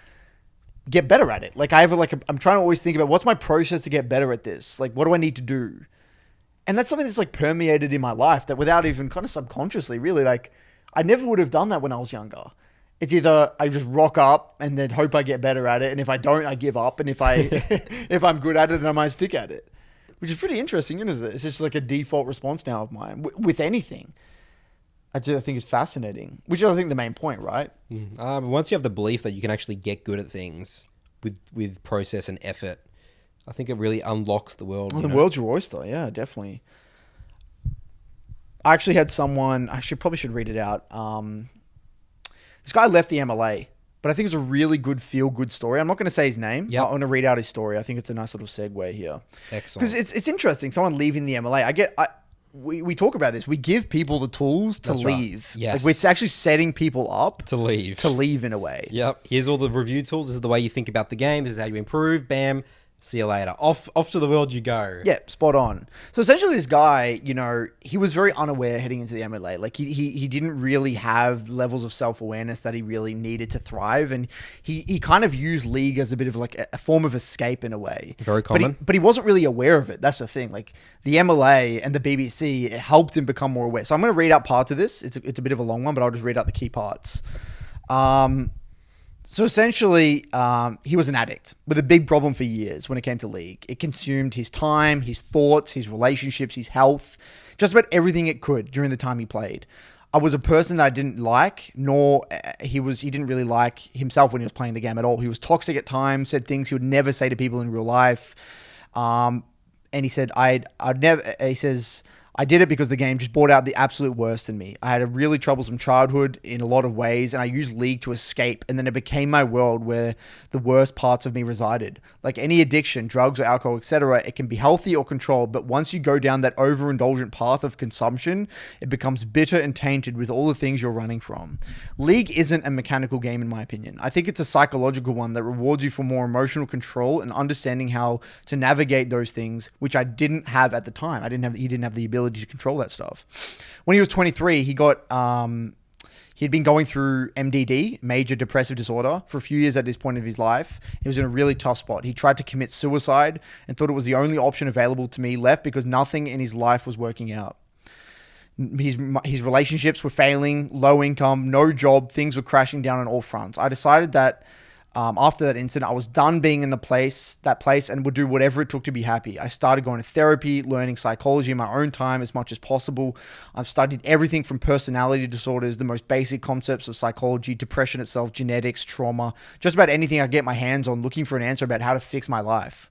get better at it. Like, I'm trying to always think about what's my process to get better at this. Like, what do I need to do? And that's something that's like permeated in my life that without even kind of subconsciously, really, like I never would have done that when I was younger. It's either I just rock up and then hope I get better at it. And if I don't, I give up. And if I'm good at it, then I might stick at it, which is pretty interesting, isn't it? It's just like a default response now of mine with anything. I think it's fascinating, which is, I think, the main point, right? Once you have the belief that you can actually get good at things with process and effort, I think it really unlocks the world. Well, the world's your oyster. Yeah, definitely. I actually had someone, probably should read it out. This guy left the MLA, but I think it's a really good feel-good story. I'm not going to say his name. Yep. I'm going to read out his story. I think it's a nice little segue here. Excellent. Because it's interesting. Someone leaving the MLA. We talk about this. We give people the tools to leave. Right. Yes. Like, we're actually setting people up to leave in a way. Yep. Here's all the review tools. This is the way you think about the game. This is how you improve. Bam. See you later. Off to the world you go. Yeah, spot on. So essentially this guy, he was very unaware heading into the MLA. Like he didn't really have levels of self-awareness that he really needed to thrive. And he kind of used League as a bit of like a form of escape in a way. Very common. But he wasn't really aware of it. That's the thing. Like the MLA and the BBC, it helped him become more aware. So I'm going to read out parts of this. It's a bit of a long one, but I'll just read out the key parts. So essentially, he was an addict with a big problem for years when it came to League. It consumed his time, his thoughts, his relationships, his health, just about everything it could during the time he played. I was a person that I didn't like, nor he didn't really like himself when he was playing the game at all. He was toxic at times, said things he would never say to people in real life. And he said, I did it because the game just brought out the absolute worst in me. I had a really troublesome childhood in a lot of ways, and I used League to escape, and then it became my world where the worst parts of me resided. Like any addiction, drugs or alcohol, etc., it can be healthy or controlled, but once you go down that overindulgent path of consumption, it becomes bitter and tainted with all the things you're running from. League isn't a mechanical game, in my opinion. I think it's a psychological one that rewards you for more emotional control and understanding how to navigate those things, which I didn't have at the time. He didn't have the ability to control that stuff. When he was 23, he had been going through MDD, major depressive disorder, for a few years at this point of his life. He was in a really tough spot. He tried to commit suicide and thought it was the only option available to me left because nothing in his life was working out. His relationships were failing, low income, no job, things were crashing down on all fronts. I decided that after that incident, I was done being in that place and would do whatever it took to be happy. I started going to therapy, learning psychology in my own time as much as possible. I've studied everything from personality disorders, the most basic concepts of psychology, depression itself, genetics, trauma, just about anything I get my hands on, looking for an answer about how to fix my life.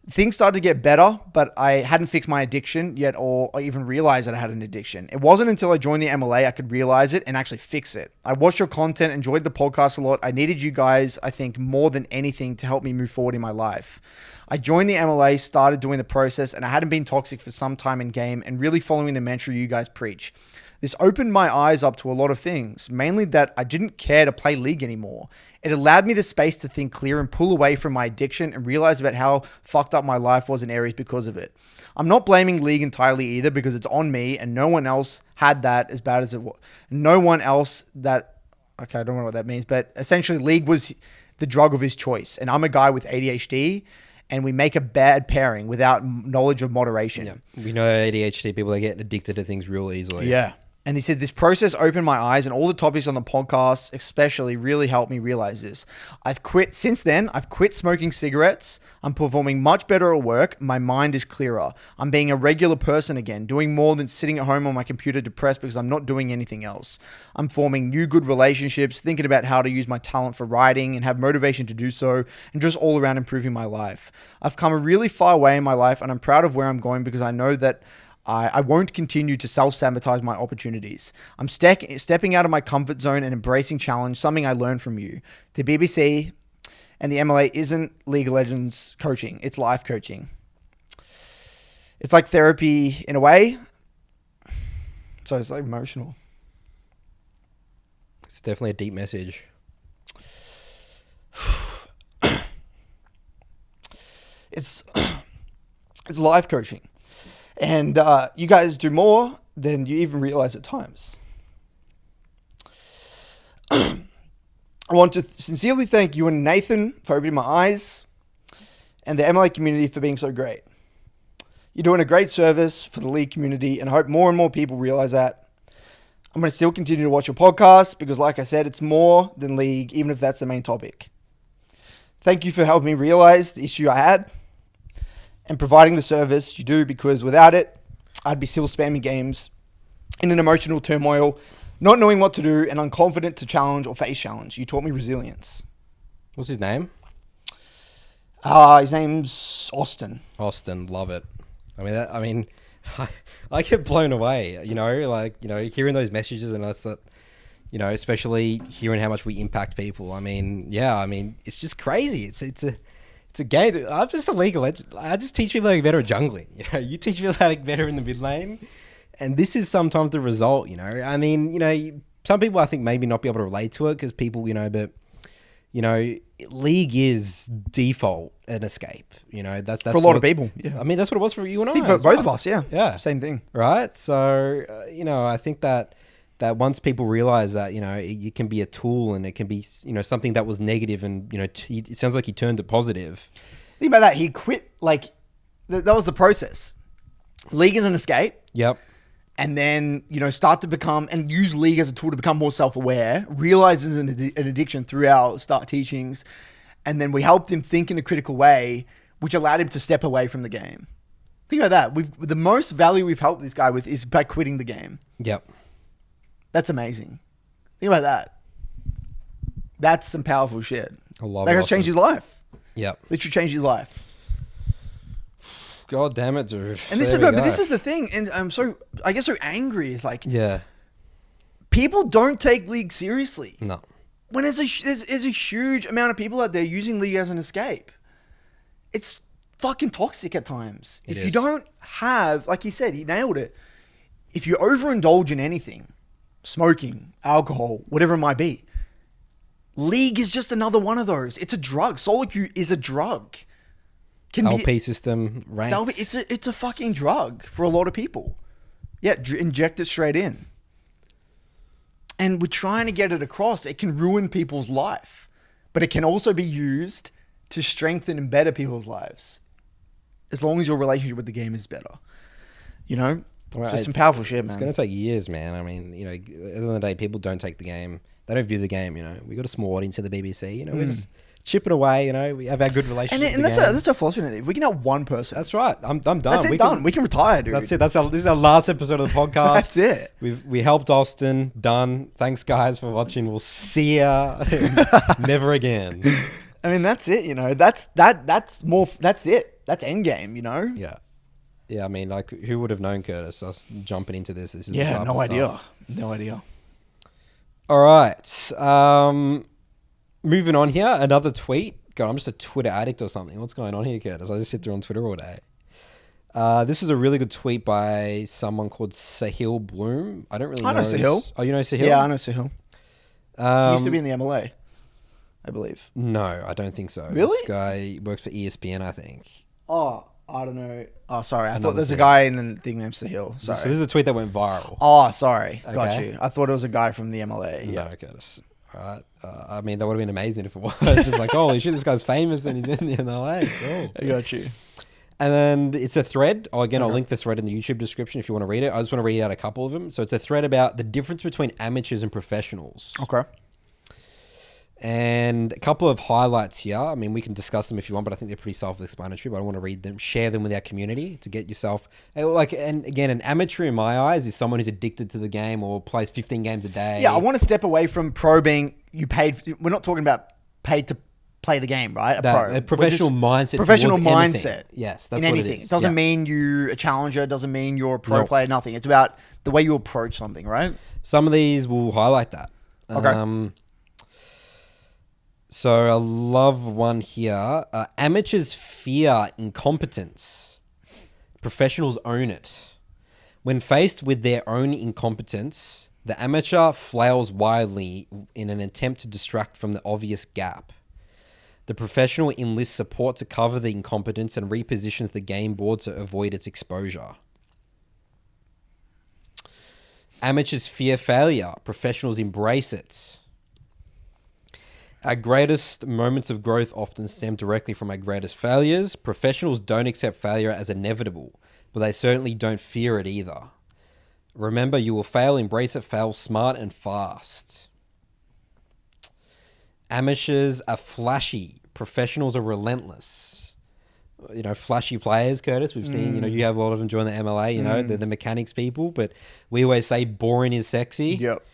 Things started to get better, but I hadn't fixed my addiction yet or even realized that I had an addiction. It wasn't until I joined the MLA I could realize it and actually fix it. I watched your content, enjoyed the podcast a lot. I needed you guys, I think, more than anything to help me move forward in my life. I joined the MLA, started doing the process, and I hadn't been toxic for some time in game and really following the mantra you guys preach. This opened my eyes up to a lot of things, mainly that I didn't care to play League anymore. It allowed me the space to think clear and pull away from my addiction and realize about how fucked up my life was in areas because of it. I'm not blaming League entirely either because it's on me and no one else had that as bad as it was. No one else that... Okay, I don't know what that means, but essentially League was the drug of his choice. And I'm a guy with ADHD and we make a bad pairing without knowledge of moderation. Yeah. We know ADHD people, they get addicted to things real easily. Yeah. And he said, this process opened my eyes, and all the topics on the podcast especially really helped me realize this. Since then, I've quit smoking cigarettes. I'm performing much better at work. My mind is clearer. I'm being a regular person again, doing more than sitting at home on my computer depressed because I'm not doing anything else. I'm forming new good relationships, thinking about how to use my talent for writing and have motivation to do so, and just all around improving my life. I've come a really far way in my life, and I'm proud of where I'm going because I know that I won't continue to self-sabotage my opportunities. I'm stepping out of my comfort zone and embracing challenge, something I learned from you. The BBC and the MLA isn't League of Legends coaching. It's life coaching. It's like therapy in a way. So it's like emotional. It's definitely a deep message. It's life coaching. And you guys do more than you even realize at times. I want to sincerely thank you and Nathan for opening my eyes, and the MLA community for being so great. You're doing a great service for the League community, and I hope more and more people realize that. I'm going to still continue to watch your podcast because, like I said, it's more than League, even if that's the main topic. Thank you for helping me realize the issue I had and providing the service you do, because without it, I'd be still spamming games in an emotional turmoil, not knowing what to do, and unconfident to challenge or face challenge. You taught me resilience. What's his name? His name's Austin. Austin, love it. I get blown away, hearing those messages, and that's that, especially hearing how much we impact people. It's just crazy. It's a game. I'm just a League of Legends. I just teach people how to get better at jungling. You teach people how to get better in the mid lane, and this is sometimes the result. Some people I think maybe not be able to relate to it because people, but League is default an escape. That's for a lot of people. Yeah, that's what it was for you and I. think for both of us. Yeah, same thing. Right. So I think that once people realize that, it can be a tool, and it can be, something that was negative, and, it sounds like he turned it positive. Think about that. He quit, that was the process. League is an escape. Yep. And then, start to become, and use League as a tool to become more self-aware, realizes an addiction through our start teachings. And then we helped him think in a critical way, which allowed him to step away from the game. Think about that. The most value we've helped this guy with is by quitting the game. Yep. That's amazing. Think about that. That's some powerful shit. I love that it. has changed his life. Yep. Literally changed his life. God damn it, dude. And this is the thing, and I get so angry. Is yeah, people don't take League seriously. No. When there's a huge amount of people out there using League as an escape. It's fucking toxic at times. If you don't have, like he said, he nailed it. If you overindulge in anything, smoking, alcohol, whatever it might be, League is just another one of those. It's a drug. SoloQ is a drug. LP system, ranks. It's a fucking drug for a lot of people. Yeah, inject it straight in. And we're trying to get it across. It can ruin people's life, but it can also be used to strengthen and better people's lives, as long as your relationship with the game is better. It's just some powerful shit, man. It's going to take years, man. At the end of the day, people don't take the game. They don't view the game. We got a small audience in the BBC. We're just chipping away. We have our good relationship. And that's our philosophy. If we can have one person, that's right. I'm done. That's it. We can retire, dude. That's it. This is our last episode of the podcast. That's it. We helped Austin. Done. Thanks, guys, for watching. We'll see ya. Never again. That's it. That's more. That's it. That's endgame. Yeah. Yeah, who would have known, Curtis, us jumping into this? This is yeah, the type no of idea. stuff. No idea. All right. Moving on here. Another tweet. God, I'm just a Twitter addict or something. What's going on here, Curtis? I just sit there on Twitter all day. This is a really good tweet by someone called Sahil Bloom. I don't really know. I know Sahil. Oh, you know Sahil? Yeah, I know Sahil. He used to be in the MLA, I believe. No, I don't think so. Really? This guy works for ESPN, I think. Oh, I don't know. Oh, sorry. I thought there's a guy in the thing named Sahil. Sorry. So this is a tweet that went viral. Oh, sorry. Okay. Got you. I thought it was a guy from the MLA. Yeah. No, okay. All right. That would have been amazing if it was. It's just like, holy shit, this guy's famous and he's in the MLA. Cool. I got you. And then it's a thread. Oh, again, I'll Okay. link the thread in the YouTube description if you want to read it. I just want to read out a couple of them. So it's a thread about the difference between amateurs and professionals. Okay. And a couple of highlights here. I mean, we can discuss them if you want, but I think they're pretty self-explanatory. But I want to read them, share them with our community to get yourself And again, an amateur in my eyes is someone who's addicted to the game or plays 15 games a day. Yeah, I want to step away from pro being you paid. We're not talking about paid to play the game, right? A professional mindset. Professional towards anything. mindset. Yes, that's in what anything. it is. It doesn't Yeah. mean you're a challenger. It doesn't mean you're a pro No. player. Nothing. It's about the way you approach something, right? Some of these will highlight that. Okay. So I love one here. Amateurs fear incompetence. Professionals own it. When faced with their own incompetence, the amateur flails wildly in an attempt to distract from the obvious gap. The professional enlists support to cover the incompetence and repositions the game board to avoid its exposure. Amateurs fear failure. Professionals embrace it. Our greatest moments of growth often stem directly from our greatest failures. Professionals don't accept failure as inevitable, but they certainly don't fear it either. Remember, you will fail, embrace it, fail smart and fast. Amateurs are flashy. Professionals are relentless. You know, flashy players, Curtis, we've seen, you have a lot of them join the MLA, they're the mechanics people, but we always say boring is sexy. Yep.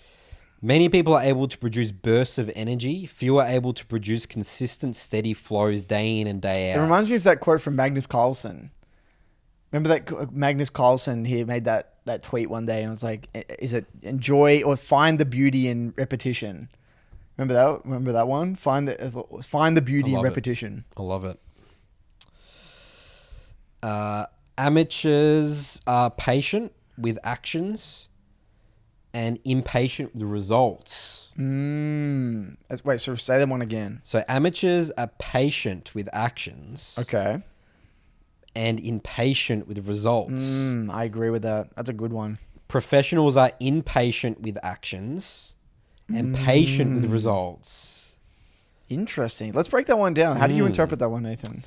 Many people are able to produce bursts of energy. Few are able to produce consistent, steady flows day in and day out. It reminds me of that quote from Magnus Carlsen. Remember that Magnus Carlsen? He made that tweet one day, and it was like, "Is it enjoy or find the beauty in repetition?" Remember that? Remember that one? Find the beauty in repetition. I love it. Amateurs are patient with actions and impatient with results. Wait, so say that one again. So amateurs are patient with actions Okay. and impatient with results. I agree with that. That's a good one. Professionals are impatient with actions and patient with results. Interesting. Let's break that one down. How do you interpret that one, Nathan?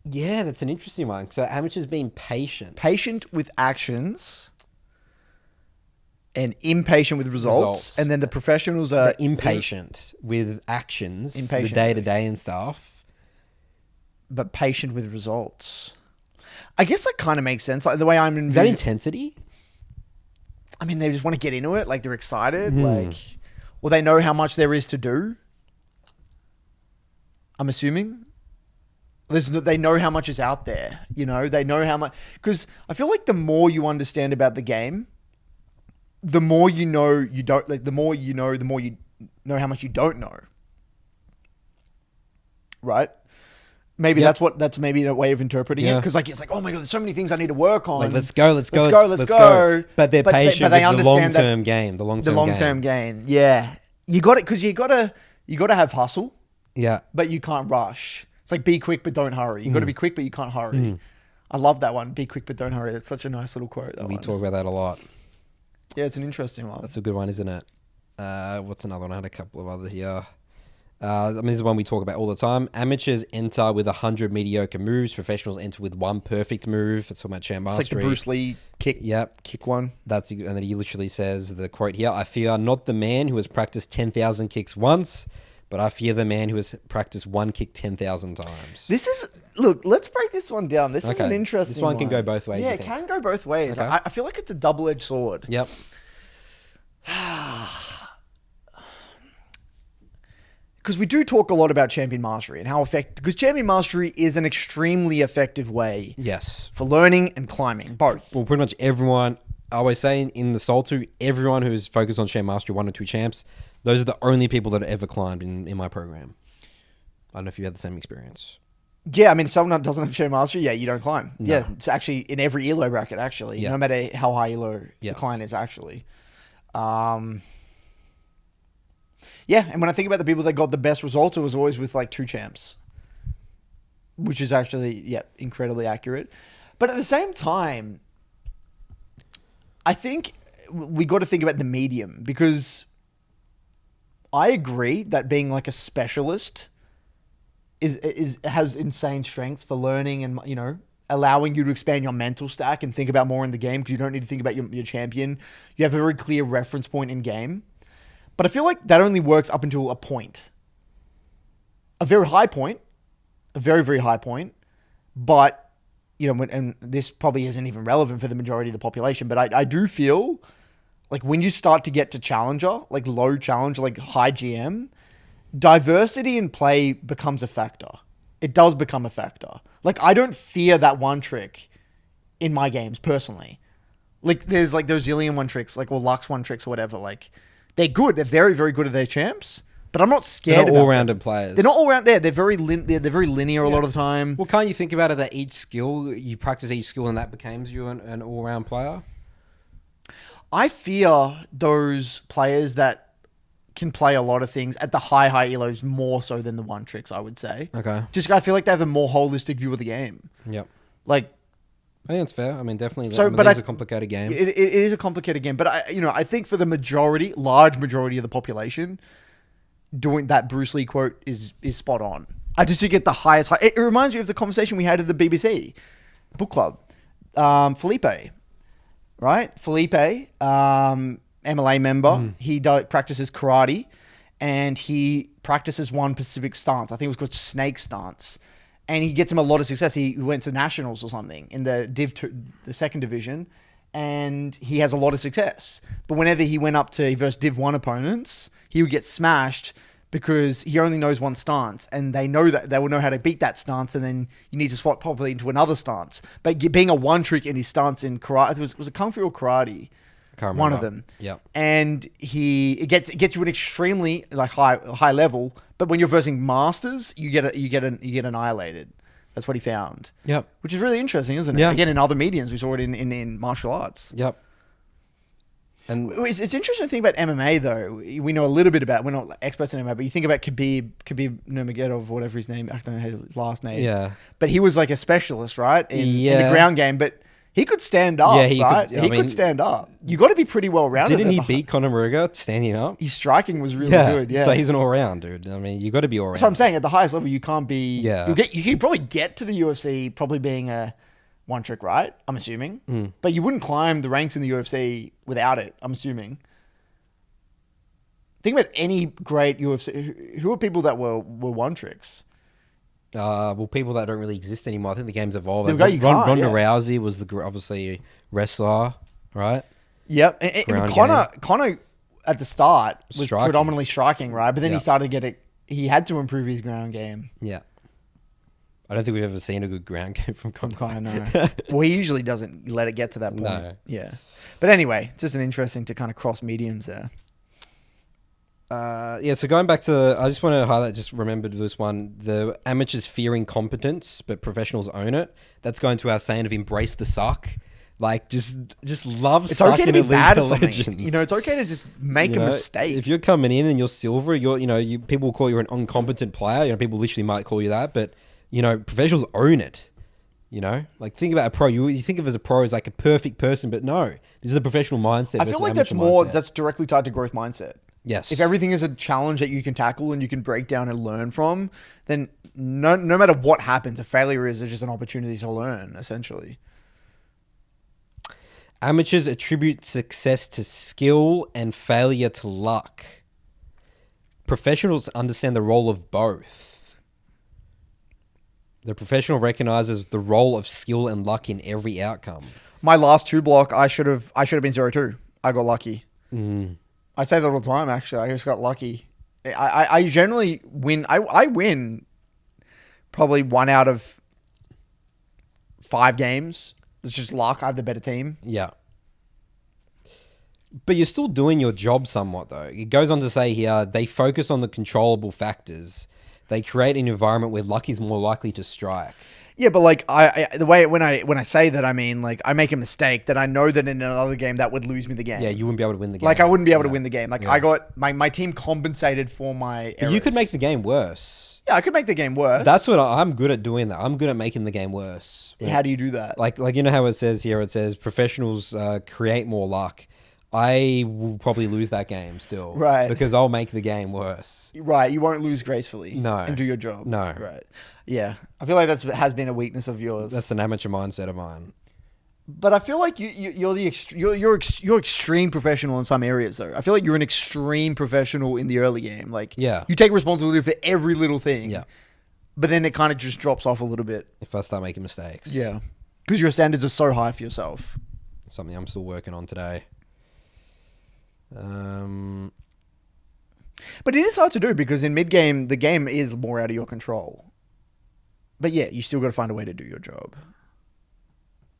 Yeah, that's an interesting one. So amateurs being patient. Patient with actions and impatient with results. And then the professionals are impatient with actions, Impatient. the day-to-day and stuff. but patient with results. I guess that kind of makes sense. Like the way I'm Is that intensity? I mean, they just want to get into it. Like they're excited. Well, they know how much there is to do. I'm assuming. They know how much is out there. They know how much. Because I feel like the more you understand about the game, the more you know you don't. Like the more you know how much you don't know. Right? Maybe Yep. that's maybe a way of interpreting it. Yeah. Because it's like, oh my god, there's so many things I need to work on. Like, let's go. Let's go. But they're patient but they with the understand that- long-term game. The long-term The long-term gain. Yeah. You got it because you got to have hustle, Yeah. but you can't rush. It's like be quick but don't hurry. You got to be quick but you can't hurry. I love that one. Be quick but don't hurry. That's such a nice little quote. We talk about that a lot. Yeah, it's an interesting one. That's a good one, isn't it? What's another one? I had a couple of others here. This is one we talk about all the time. Amateurs enter with 100 mediocre moves. Professionals enter with one perfect move. That's talking about champ It's mastery. like the Bruce Lee kick. Yep. Kick one. And then he literally says the quote here: "I fear not the man who has practiced 10,000 kicks once, but I fear the man who has practiced one kick 10,000 times." Look, let's break this one down. This is Okay. an interesting This one can go both ways, Yeah, you it think? can go both ways. Okay. I feel like it's a double-edged sword. Yep. Because we do talk a lot about champion mastery and how effective. Because champion mastery is an extremely effective way Yes. for learning and climbing, both. Well, pretty much everyone, I always say in the SoloQ, everyone who's focused on champ mastery, 1 or 2 champs, those are the only people that have ever climbed in my program. I don't know if you had the same experience. Yeah, I mean, if someone doesn't have champion mastery, yeah, you don't climb. No. Yeah, it's actually in every ELO bracket, actually. Yeah. No matter how high ELO Yeah. the client is, actually. Yeah, and when I think about the people that got the best results, it was always with like 2 champs. Which is actually, yeah, incredibly accurate. But at the same time, I think we got to think about the medium, because I agree that being like a specialist has insane strengths for learning and, you know, allowing you to expand your mental stack and think about more in the game because you don't need to think about your champion. You have a very clear reference point in game. But I feel like that only works up until a point. A very high point. A very, very high point. But, you know, and this probably isn't even relevant for the majority of the population, but I do feel like when you start to get to Challenger, like low Challenger, like high GM, diversity in play becomes a factor. It does become a factor. Like, I don't fear that one trick in my games, personally. Like, there's like those zillion one tricks, like, or Lux one tricks or whatever. Like, they're good. They're very, very good at their champs. But I'm not scared. They're not all-rounded players. They're not all-round there. They're very they're very linear a lot of the time. Well, can't you think about it that each skill, you practice each skill and that becomes you an all-round player? I fear those players that can play a lot of things at the high elos more so than the one tricks, I would say. Okay. Just I feel like they have a more holistic view of the game. Yep. Like, I think that's fair. I mean, definitely. So, but it's a complicated game. It is a complicated game, but I think for the large majority of the population, doing that Bruce Lee quote is spot on. I just get the highest high. It reminds me of the conversation we had at the BBC book club. Felipe, right? Felipe, MLA member. He practices karate, and he practices one specific stance. I think it was called snake stance, and he gets him a lot of success. He went to nationals or something in the the second division, and he has a lot of success. But whenever he went up to versus Div 1 opponents, he would get smashed because he only knows one stance, and they know that they will know how to beat that stance, and then you need to swap properly into another stance. But being a one trick in his stance in karate, was it Kung Fu or karate? One of them. Yeah. And it gets you an extremely like high level, but when you're versing masters, you get annihilated. That's what he found. Yep. Which is really interesting, isn't it? Yeah. Again, in other mediums, we saw it in martial arts. Yep. And It's interesting to think about MMA though. We know a little bit about. We're not experts in MMA, but you think about Khabib Nurmagomedov, whatever his name. I don't know his last name. Yeah. But he was like a specialist, right? In the ground game, but. He could stand up, right? He could stand up. You got to be pretty well rounded. Didn't he beat Conor McGregor standing up? His striking was really good. Yeah, so he's an all round dude. I mean, you got to be all round. So I'm saying at the highest level, you can't be. Yeah, you could probably get to the UFC probably being a one trick, right? I'm assuming, but you wouldn't climb the ranks in the UFC without it. I'm assuming. Think about any great UFC. Who are people that were one tricks? Well, people that don't really exist anymore. I think the game's evolved. Ronda Rousey was obviously wrestler, right? Yep. And Conor at the start was predominantly striking, right? But then he started to he had to improve his ground game. Yeah. I don't think we've ever seen a good ground game from Conor. No. Well, he usually doesn't let it get to that point. No. Yeah. But anyway, just an interesting to kind of cross mediums there. So going back to, I just want to highlight, just remembered this one, the amateurs fearing competence, but professionals own it. That's going to our saying of embrace the suck. Like, just love it's sucking okay to be at bad League at of something. Legends. You know, it's okay to just make a mistake. If you're coming in and you're silver, people will call you an incompetent player. You know, people literally might call you that, but, you know, professionals own it. You know, like think about a pro. You think of as a pro as like a perfect person, but no, this is a professional mindset. I feel like that's directly tied to growth mindset. Yes. If everything is a challenge that you can tackle and you can break down and learn from, then no matter what happens, a failure is just an opportunity to learn, essentially. Amateurs attribute success to skill and failure to luck. Professionals understand the role of both. The professional recognizes the role of skill and luck in every outcome. My last 2 block, I should have been 0-2. I got lucky. I say that all the time, actually. I just got lucky. I generally win. I win probably 1 out of 5 games. It's just luck. I have the better team. Yeah. But you're still doing your job somewhat, though. It goes on to say here, they focus on the controllable factors. They create an environment where luck is more likely to strike. Yeah, but like the way when I say that, I mean like I make a mistake that I know that in another game that would lose me the game. Yeah, you wouldn't be able to win the game. Like I wouldn't be able to win the game. Like I got my team compensated for my errors. You could make the game worse. Yeah, I could make the game worse. That's what I'm good at doing. That I'm good at making the game worse. How do you do that? Like you know how it says here? It says professionals create more luck. I will probably lose that game still. Right. Because I'll make the game worse. Right, you won't lose gracefully. No. And do your job. No. Right. Yeah, I feel like has been a weakness of yours. That's an amateur mindset of mine. But I feel like you're extreme professional in some areas though. I feel like you're an extreme professional in the early game. Like, Yeah. you take responsibility for every little thing. Yeah. But then it kind of just drops off a little bit. If I start making mistakes. Yeah. Because your standards are so high for yourself. Something I'm still working on today. But it is hard to do because in mid game the game is more out of your control. But yeah, you still got to find a way to do your job.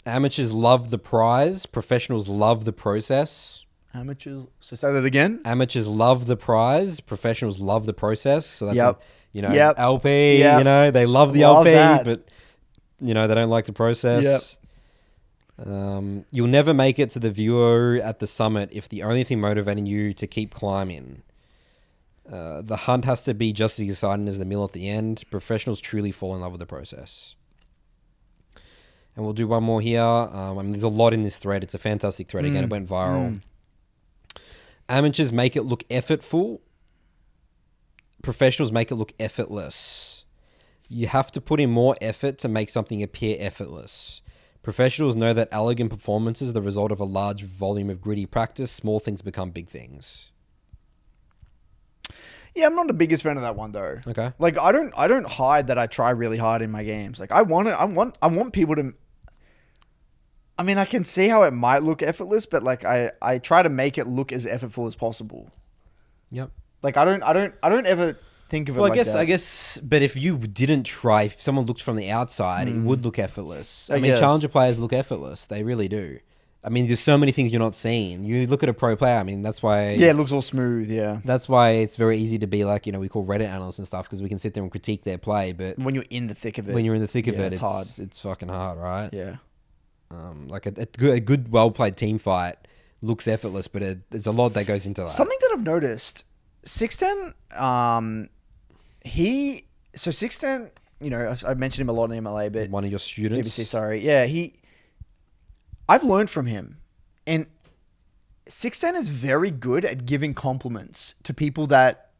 Amateurs love the prize. Professionals love the process. Amateurs. So say that again. Amateurs love the prize. Professionals love the process. So that's Yep. LP. Yep. They love the Love LP, that. but they don't like the process. You'll never make it to the viewer at the summit if the only thing motivating you to keep climbing. The hunt has to be just as exciting as the meal at the end. Professionals truly fall in love with the process. And we'll do one more here. There's a lot in this thread. It's a fantastic thread. Again, it went viral. Amateurs make it look effortful. Professionals make it look effortless. You have to put in more effort to make something appear effortless. Professionals know that elegant performance is the result of a large volume of gritty practice. Small things become big things. Yeah, I'm not the biggest fan of that one though. Okay. Like I don't hide that I try really hard in my games. Like I want people to. I mean, I can see how it might look effortless, but like I try to make it look as effortful as possible. Yep. Like I don't ever think of it like that. I guess, but if you didn't try, if someone looked from the outside, it would look effortless. I mean, guess. challenger players look effortless. They really do. I mean, there's so many things you're not seeing. You look at a pro player. I mean, that's why. Yeah, it looks all smooth. Yeah. That's why it's very easy to be like, we call Reddit analysts and stuff because we can sit there and critique their play. But When you're in the thick of it. when you're in the thick of yeah, it, it's hard. It's fucking hard, right? Yeah. Like a good, well played team fight looks effortless, but there's a lot that goes into that. Something that I've noticed, 610, 610, I've mentioned him a lot in MLA, but One of your students. BBC, sorry. Yeah, I've learned from him. And 610 is very good at giving compliments to people that,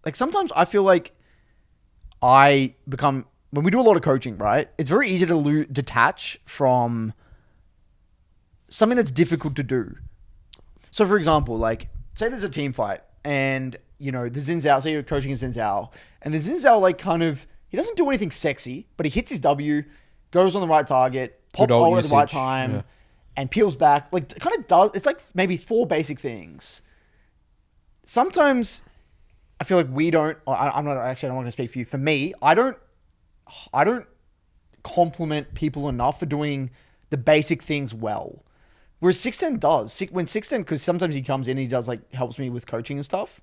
like, sometimes I feel like when we do a lot of coaching, right? It's very easy to detach from something that's difficult to do. So, for example, like, say there's a team fight and, the Xin Zhao, say you're coaching a Xin Zhao, and the Xin Zhao, like, he doesn't do anything sexy, but he hits his W, goes on the right target, pops all at the right time, and peels back. Like, kind of does, it's like maybe 4 basic things. Sometimes I feel like we don't, I don't want to speak for you. For me, I don't compliment people enough for doing the basic things well. Whereas 610 does. When 610, because sometimes he comes in and he does, like, helps me with coaching and stuff.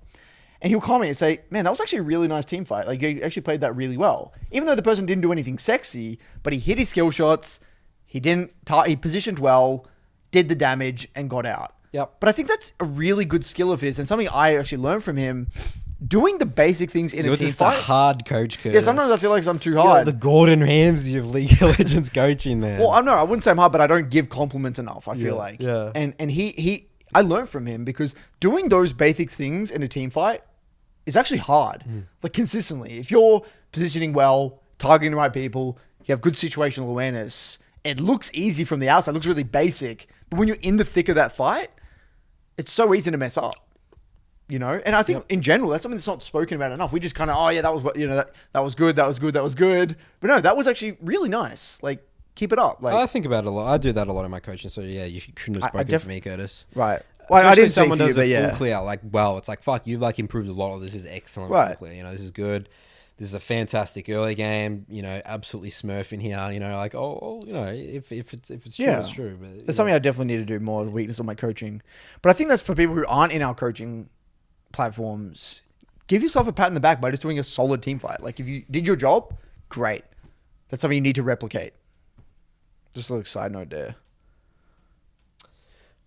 And he'll comment and say, man, that was actually a really nice team fight. Like, you actually played that really well. Even though the person didn't do anything sexy, but he hit his skill shots, he positioned well, did the damage, and got out. Yep. But I think that's a really good skill of his and something I actually learned from him. Doing the basic things in a team just fight. a hard coach, Curtis. Yeah, sometimes I feel like I'm too You're hard. like the Gordon Ramsay of League of Legends coaching there. Well, I wouldn't say I'm hard, but I don't give compliments enough, I feel like. Yeah. And I learned from him because doing those basic things in a team fight is actually hard. Like, consistently. If you're positioning well, targeting the right people, you have good situational awareness, it looks easy from the outside, it looks really basic. But when you're in the thick of that fight, it's so easy to mess up. And I think in general, that's something that's not spoken about enough. We just kind of, that was what, that was good. That was good. That was good. But no, that was actually really nice. Like, keep it up. Like, I think about it a lot. I do that a lot in my coaching. So yeah, you shouldn't have spoken for me, Curtis. Right. Well, I didn't say someone for you, does but a yeah. full clear. Like, well, it's like, fuck, you've like improved a lot. This is excellent. Right. Full clear. This is good. This is a fantastic early game. Absolutely smurf in here. Like, if it's true, it's true. But That's something I definitely need to do more. The weakness of my coaching, but I think that's for people who aren't in our coaching platforms. Give yourself a pat in the back by just doing a solid team fight. Like, if you did your job, great. That's something you need to replicate. Just a little side note there.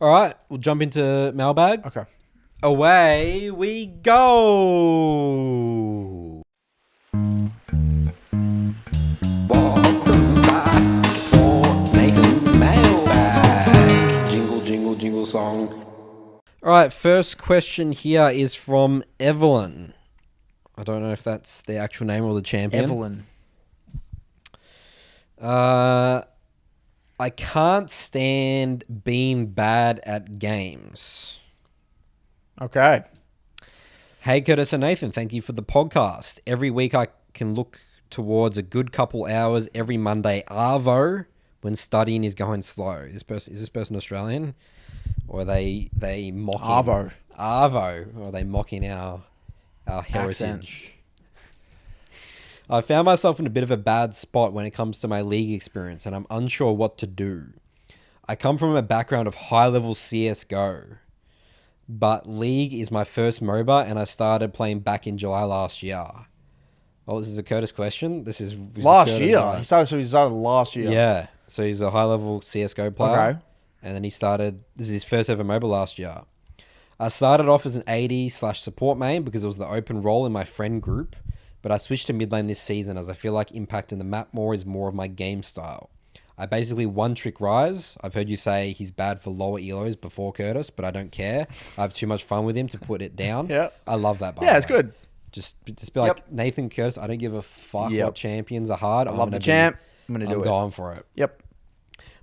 All right, we'll jump into Mailbag. Okay. Away we go. Welcome back for Nathan's Mailbag. Jingle, jingle, jingle song. All right, first question here is from Evelynn. I don't know if that's the actual name or the champion. Evelynn. I can't stand being bad at games. Okay. Hey, Curtis and Nathan, thank you for the podcast. Every week I can look towards a good couple hours every Monday arvo when studying is going slow. Is this person Australian? Or are they mocking... Arvo. Arvo. Or are they mocking our heritage? Accent. I found myself in a bit of a bad spot when it comes to my league experience, and I'm unsure what to do. I come from a background of high-level CSGO, but League is my first MOBA, and I started playing back in July last year. Oh, this is a Curtis question? This is Last year? He started last year. Yeah. So he's a high-level CSGO player. Okay. And then he started... This is his first ever MOBA last year. I started off as an AD/support main because it was the open role in my friend group, but I switched to mid lane this season as I feel like impacting the map more is more of my game style. I basically one-trick Rise. I've heard you say he's bad for lower elos before, Curtis, but I don't care. I have too much fun with him to put it down. Yeah. I love that, by Yeah, the it's way. good. Just be like, Nathan, Curtis, I don't give a fuck what champions are hard. I love the champ. I'm going to do it. I'm going for it. Yep.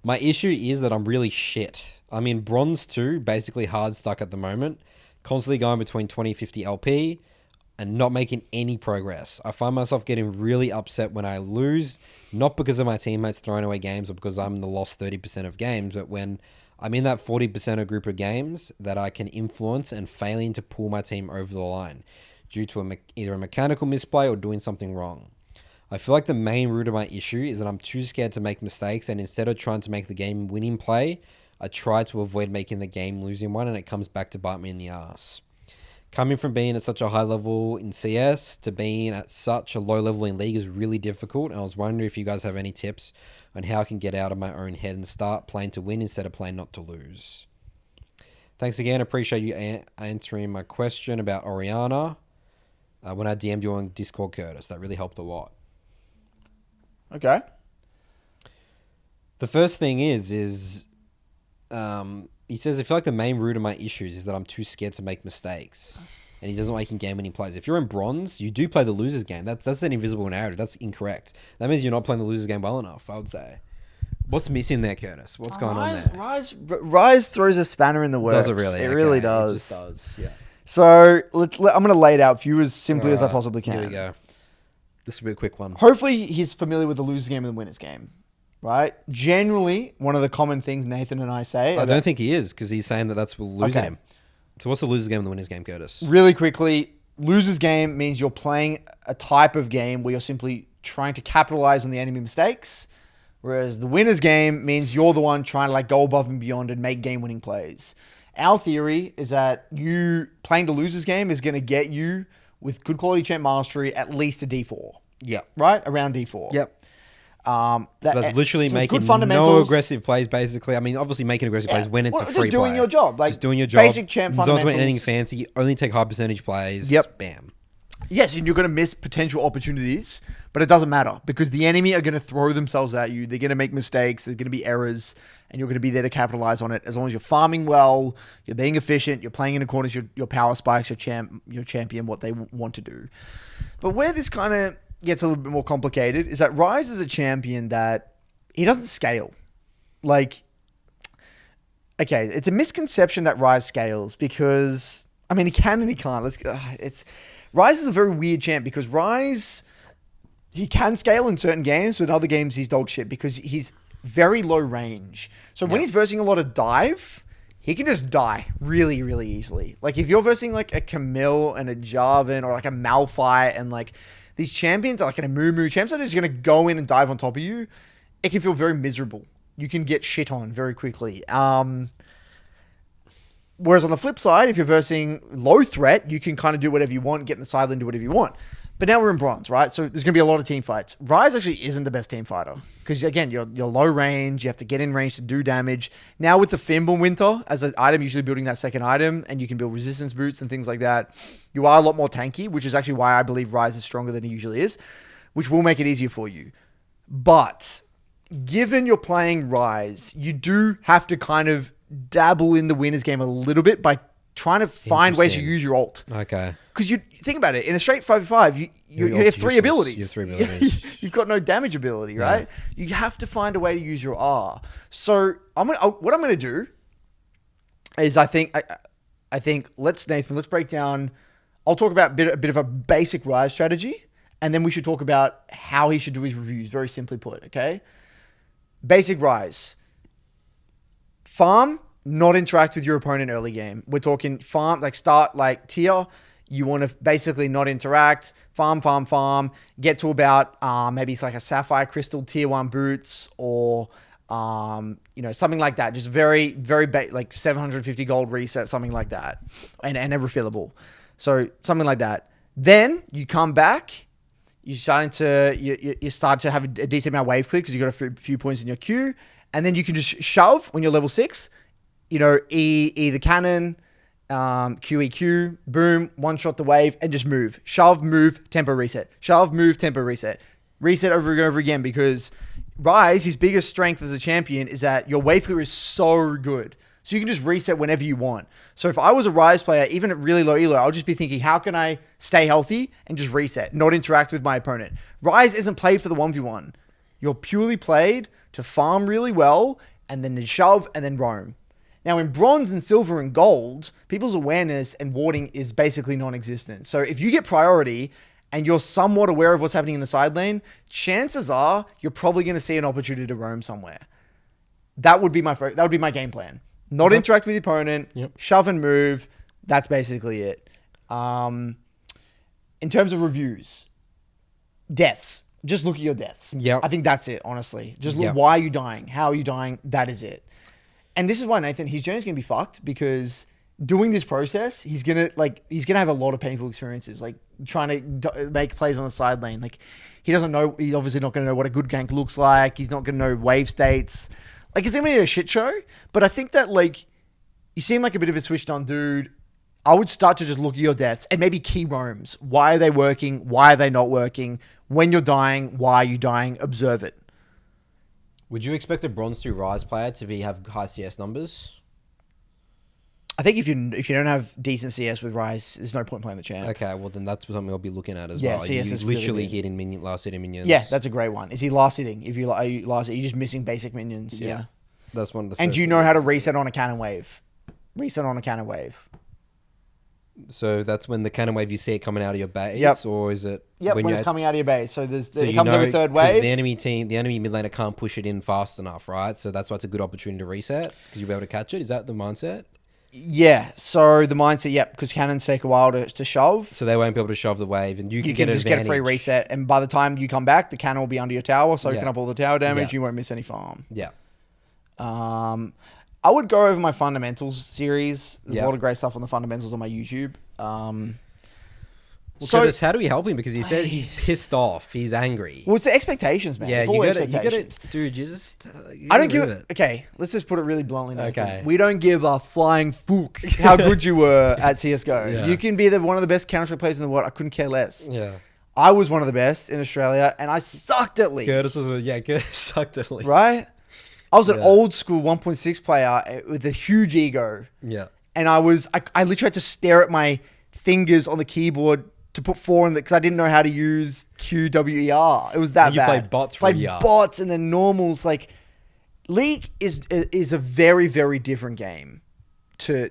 My issue is that I'm really shit. I'm in Bronze 2, basically hard stuck at the moment, constantly going between 20-50 LP and not making any progress. I find myself getting really upset when I lose, not because of my teammates throwing away games or because I'm in the lost 30% of games, but when I'm in that 40% of group of games that I can influence and failing to pull my team over the line due to either a mechanical misplay or doing something wrong. I feel like the main root of my issue is that I'm too scared to make mistakes, and instead of trying to make the game winning play, I try to avoid making the game losing one, and it comes back to bite me in the ass. Coming from being at such a high level in CS to being at such a low level in League is really difficult, and I was wondering if you guys have any tips on how I can get out of my own head and start playing to win instead of playing not to lose. Thanks again. Appreciate you answering my question about Orianna when I DM'd you on Discord, Curtis. That really helped a lot. Okay. The first thing is he says, I feel like the main root of my issues is that I'm too scared to make mistakes. And he doesn't like in game winning plays. If you're in Bronze, you do play the loser's game. That's an invisible narrative. That's incorrect. That means you're not playing the loser's game well enough, I would say. What's missing there, Curtis? What's going on there? Rise throws a spanner in the works. Does it really? It Okay. really does. It just does, yeah. So I'm going to lay it out for you as simply as I possibly can. Here we go. This will be a quick one. Hopefully he's familiar with the loser's game and the winner's game, right? Generally, one of the common things Nathan and I say... I don't think he is, because he's saying that that's losing Okay. him. So what's the loser's game and the winner's game, Curtis? Really quickly, loser's game means you're playing a type of game where you're simply trying to capitalize on the enemy mistakes, whereas the winner's game means you're the one trying to like go above and beyond and make game-winning plays. Our theory is that you playing the loser's game is going to get you, with good quality champ mastery, at least a D4. Yeah. Right? Around D4. Yep. So that's literally making good fundamentals. no aggressive plays, basically. I mean, obviously making aggressive plays when it's a free just doing play. your job. Like, just doing your job. Basic champ fundamentals. Don't do anything fancy. Only take high percentage plays. Yep. Bam. Yes, and you're going to miss potential opportunities, but it doesn't matter because the enemy are going to throw themselves at you. They're going to make mistakes. There's going to be errors, and you're going to be there to capitalize on it. As long as you're farming well, you're being efficient, you're playing in accordance with your power spikes, your champion, what they want to do. But where this kind of gets a little bit more complicated is that Rise is a champion that he doesn't scale. Like, okay, it's a misconception that Rise scales because, I mean, he can and he can't. Rise is a very weird champ because Rise, he can scale in certain games, but in other games he's dog shit because he's very low range. So when he's versing a lot of dive, he can just die really, really easily. Like if you're versing like a Camille and a Jarvan or like a Malphite and like these champions are like an Amumu, champs that are just going to go in and dive on top of you, it can feel very miserable. You can get shit on very quickly. Whereas on the flip side, if you're versing low threat, you can kind of do whatever you want, get in the side lane, do whatever you want. But now we're in Bronze, right? So there's going to be a lot of team fights. Rise actually isn't the best team fighter because, again, you're low range. You have to get in range to do damage. Now with the Fimble Winter as an item, usually building that second item, and you can build resistance boots and things like that, you are a lot more tanky, which is actually why I believe Rise is stronger than he usually is, which will make it easier for you. But given you're playing Rise, you do have to kind of dabble in the winner's game a little bit by trying to find ways to Interesting. use your ult. Okay. Because you think about it, in a straight 5v5, you Your have ult's three useless. abilities. You have 3 abilities. You've got no damage ability, Yeah. right? You have to find a way to use your R. So what I'm gonna do is I think let's break down. I'll talk about a bit of a basic Rise strategy, and then we should talk about how he should do his reviews. Very simply put, okay? Basic Rise. Farm, not interact with your opponent early game. We're talking farm, like start like tier. You want to basically not interact, farm, get to about maybe it's like a Sapphire Crystal tier 1 boots or something like that. Just very, very like 750 gold reset, something like that. And a refillable. So something like that. Then you come back, you start to have a decent amount of wave clear because you got a few points in your queue. And then you can just shove when you're level 6, E the cannon, QEQ, boom, one shot the wave and just move. Shove, move, tempo reset. Shove, move, tempo reset. Reset over and over again because Rise, his biggest strength as a champion is that your wave clear is so good. So you can just reset whenever you want. So if I was a Rise player, even at really low elo, I'll just be thinking, how can I stay healthy and just reset, not interact with my opponent? Rise isn't played for the 1v1. You're purely played to farm really well and then to shove and then roam. Now, in bronze and silver and gold, people's awareness and warding is basically non-existent. So if you get priority and you're somewhat aware of what's happening in the side lane, chances are you're probably going to see an opportunity to roam somewhere. That would be my game plan. Not interact with the opponent, shove and move. That's basically it. In terms of reviews, deaths. Just look at your deaths. Yep. I think that's it, honestly. Just look, why are you dying? How are you dying? That is it. And this is why, Nathan, his journey's going to be fucked because doing this process, he's going to have a lot of painful experiences, like trying to make plays on the side lane. Like he's obviously not going to know what a good gank looks like. He's not going to know wave states. Like it's going to be a shit show. But I think that you seem like a bit of a switched on dude. I would start to just look at your deaths and maybe key roams. Why are they working? Why are they not working? When you're dying, why are you dying? Observe it. Would you expect a Bronze 2 Rise player to have high CS numbers? I think if you don't have decent CS with Rise, there's no point playing the champ. Okay, well then that's something I'll be looking at as Yeah, well. CS is literally really hitting last hitting minions. Yeah, that's a great one. Is he last hitting? Are you just missing basic minions? Yeah. That's one of the And first do you things know how to I think. reset on a cannon wave? Reset on a cannon wave. So that's when the cannon wave you see it coming out of your base, Yep. or is it When you're it's coming out of your base. So so it comes every third 'cause wave. The enemy mid laner can't push it in fast enough, right? So that's why it's a good opportunity to reset because you'll be able to catch it. Is that the mindset? Yeah. So the mindset, because cannons take a while to shove. So they won't be able to shove the wave, and you You get can an just get a free advantage. reset, and by the time you come back, the cannon will be under your tower, soaking Yeah. up all the tower damage. Yeah. You won't miss any farm. Yeah. I would go over my fundamentals series. There's Yeah. a lot of great stuff on the fundamentals on my YouTube. Well, Curtis, how do we help him? Because he said he's pissed off. He's angry. Well, it's the expectations, man. Yeah, It's all you gotta, expectations. dude. You just. I don't give it. Okay, let's just put it really bluntly. Nathan. Okay. We don't give a flying fuck how good you were at CS:GO. Yeah. You can be one of the best Counter-Strike players in the world. I couldn't care less. Yeah. I was one of the best in Australia, and I sucked at League. Curtis sucked at League. Right? I was an Yeah. old school 1.6 player with a huge ego, Yeah. and I literally had to stare at my fingers on the keyboard to put 4 in because I didn't know how to use QWER. It was that And you bad. played bots for played ER. bots and then normals. Like League is a very, very different game to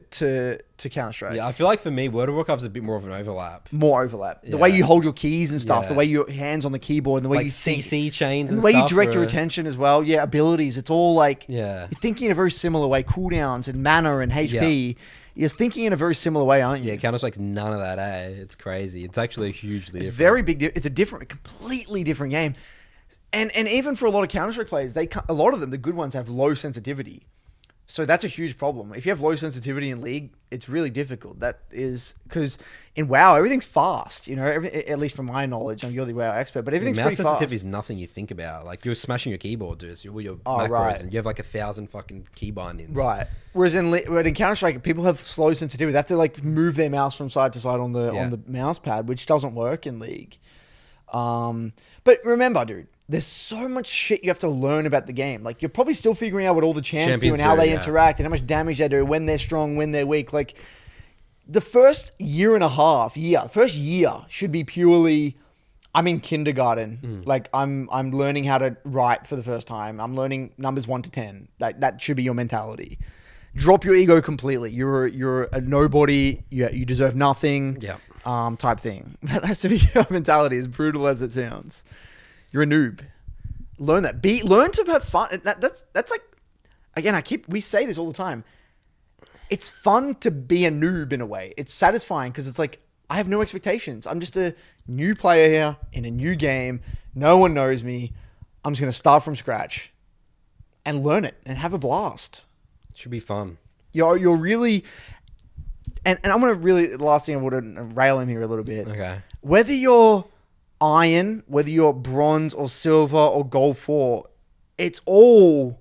Counter-Strike. Yeah, I feel like for me, World of Warcraft's a bit more of an overlap. More overlap. The Yeah. way you hold your keys and stuff, Yeah. the way your hands on the keyboard, and the way Like you think, CC chains and and the way you stuff direct your are- attention as well. Yeah, abilities. It's all like Yeah. you're thinking in a very similar way. Cooldowns and mana and HP. You're thinking in a very similar way, aren't you? Yeah, Counter-Strike's none of that, eh? It's crazy. It's actually hugely It's different. very big. It's a completely different game. And even for a lot of Counter-Strike players, a lot of them, the good ones, have low sensitivity. So that's a huge problem. If you have low sensitivity in League, it's really difficult. That is because in WoW, everything's fast. At least from my knowledge, you're the WoW expert, but everything's mouse pretty sensitivity fast. is nothing you think about. Like you're smashing your keyboard, dude. So your Oh, macros, right. and you have like 1,000 fucking key bindings. Right. Whereas in Counter-Strike, people have slow sensitivity. They have to move their mouse from side to side on the mouse pad, which doesn't work in League. But remember, dude, there's so much shit you have to learn about the game. Like you're probably still figuring out what all the champs do Champions and how do, they yeah. interact and how much damage they do, when they're strong, when they're weak. Like the first first year should be purely, I'm in kindergarten. Like I'm learning how to write for the first time. I'm learning numbers 1 to 10. That should be your mentality. Drop your ego completely. You're a nobody. You deserve nothing. Yeah. Type thing. That has to be your mentality, as brutal as it sounds. You're a noob. Learn that. Learn to have fun. That's like, again, we say this all the time. It's fun to be a noob in a way. It's satisfying because it's like, I have no expectations. I'm just a new player here in a new game. No one knows me. I'm just going to start from scratch and learn it and have a blast. Should be fun. You're really, and I'm going to really, the last thing I want to rail in here a little bit. Okay. Whether you're iron, whether you're bronze or silver or gold 4, that's all,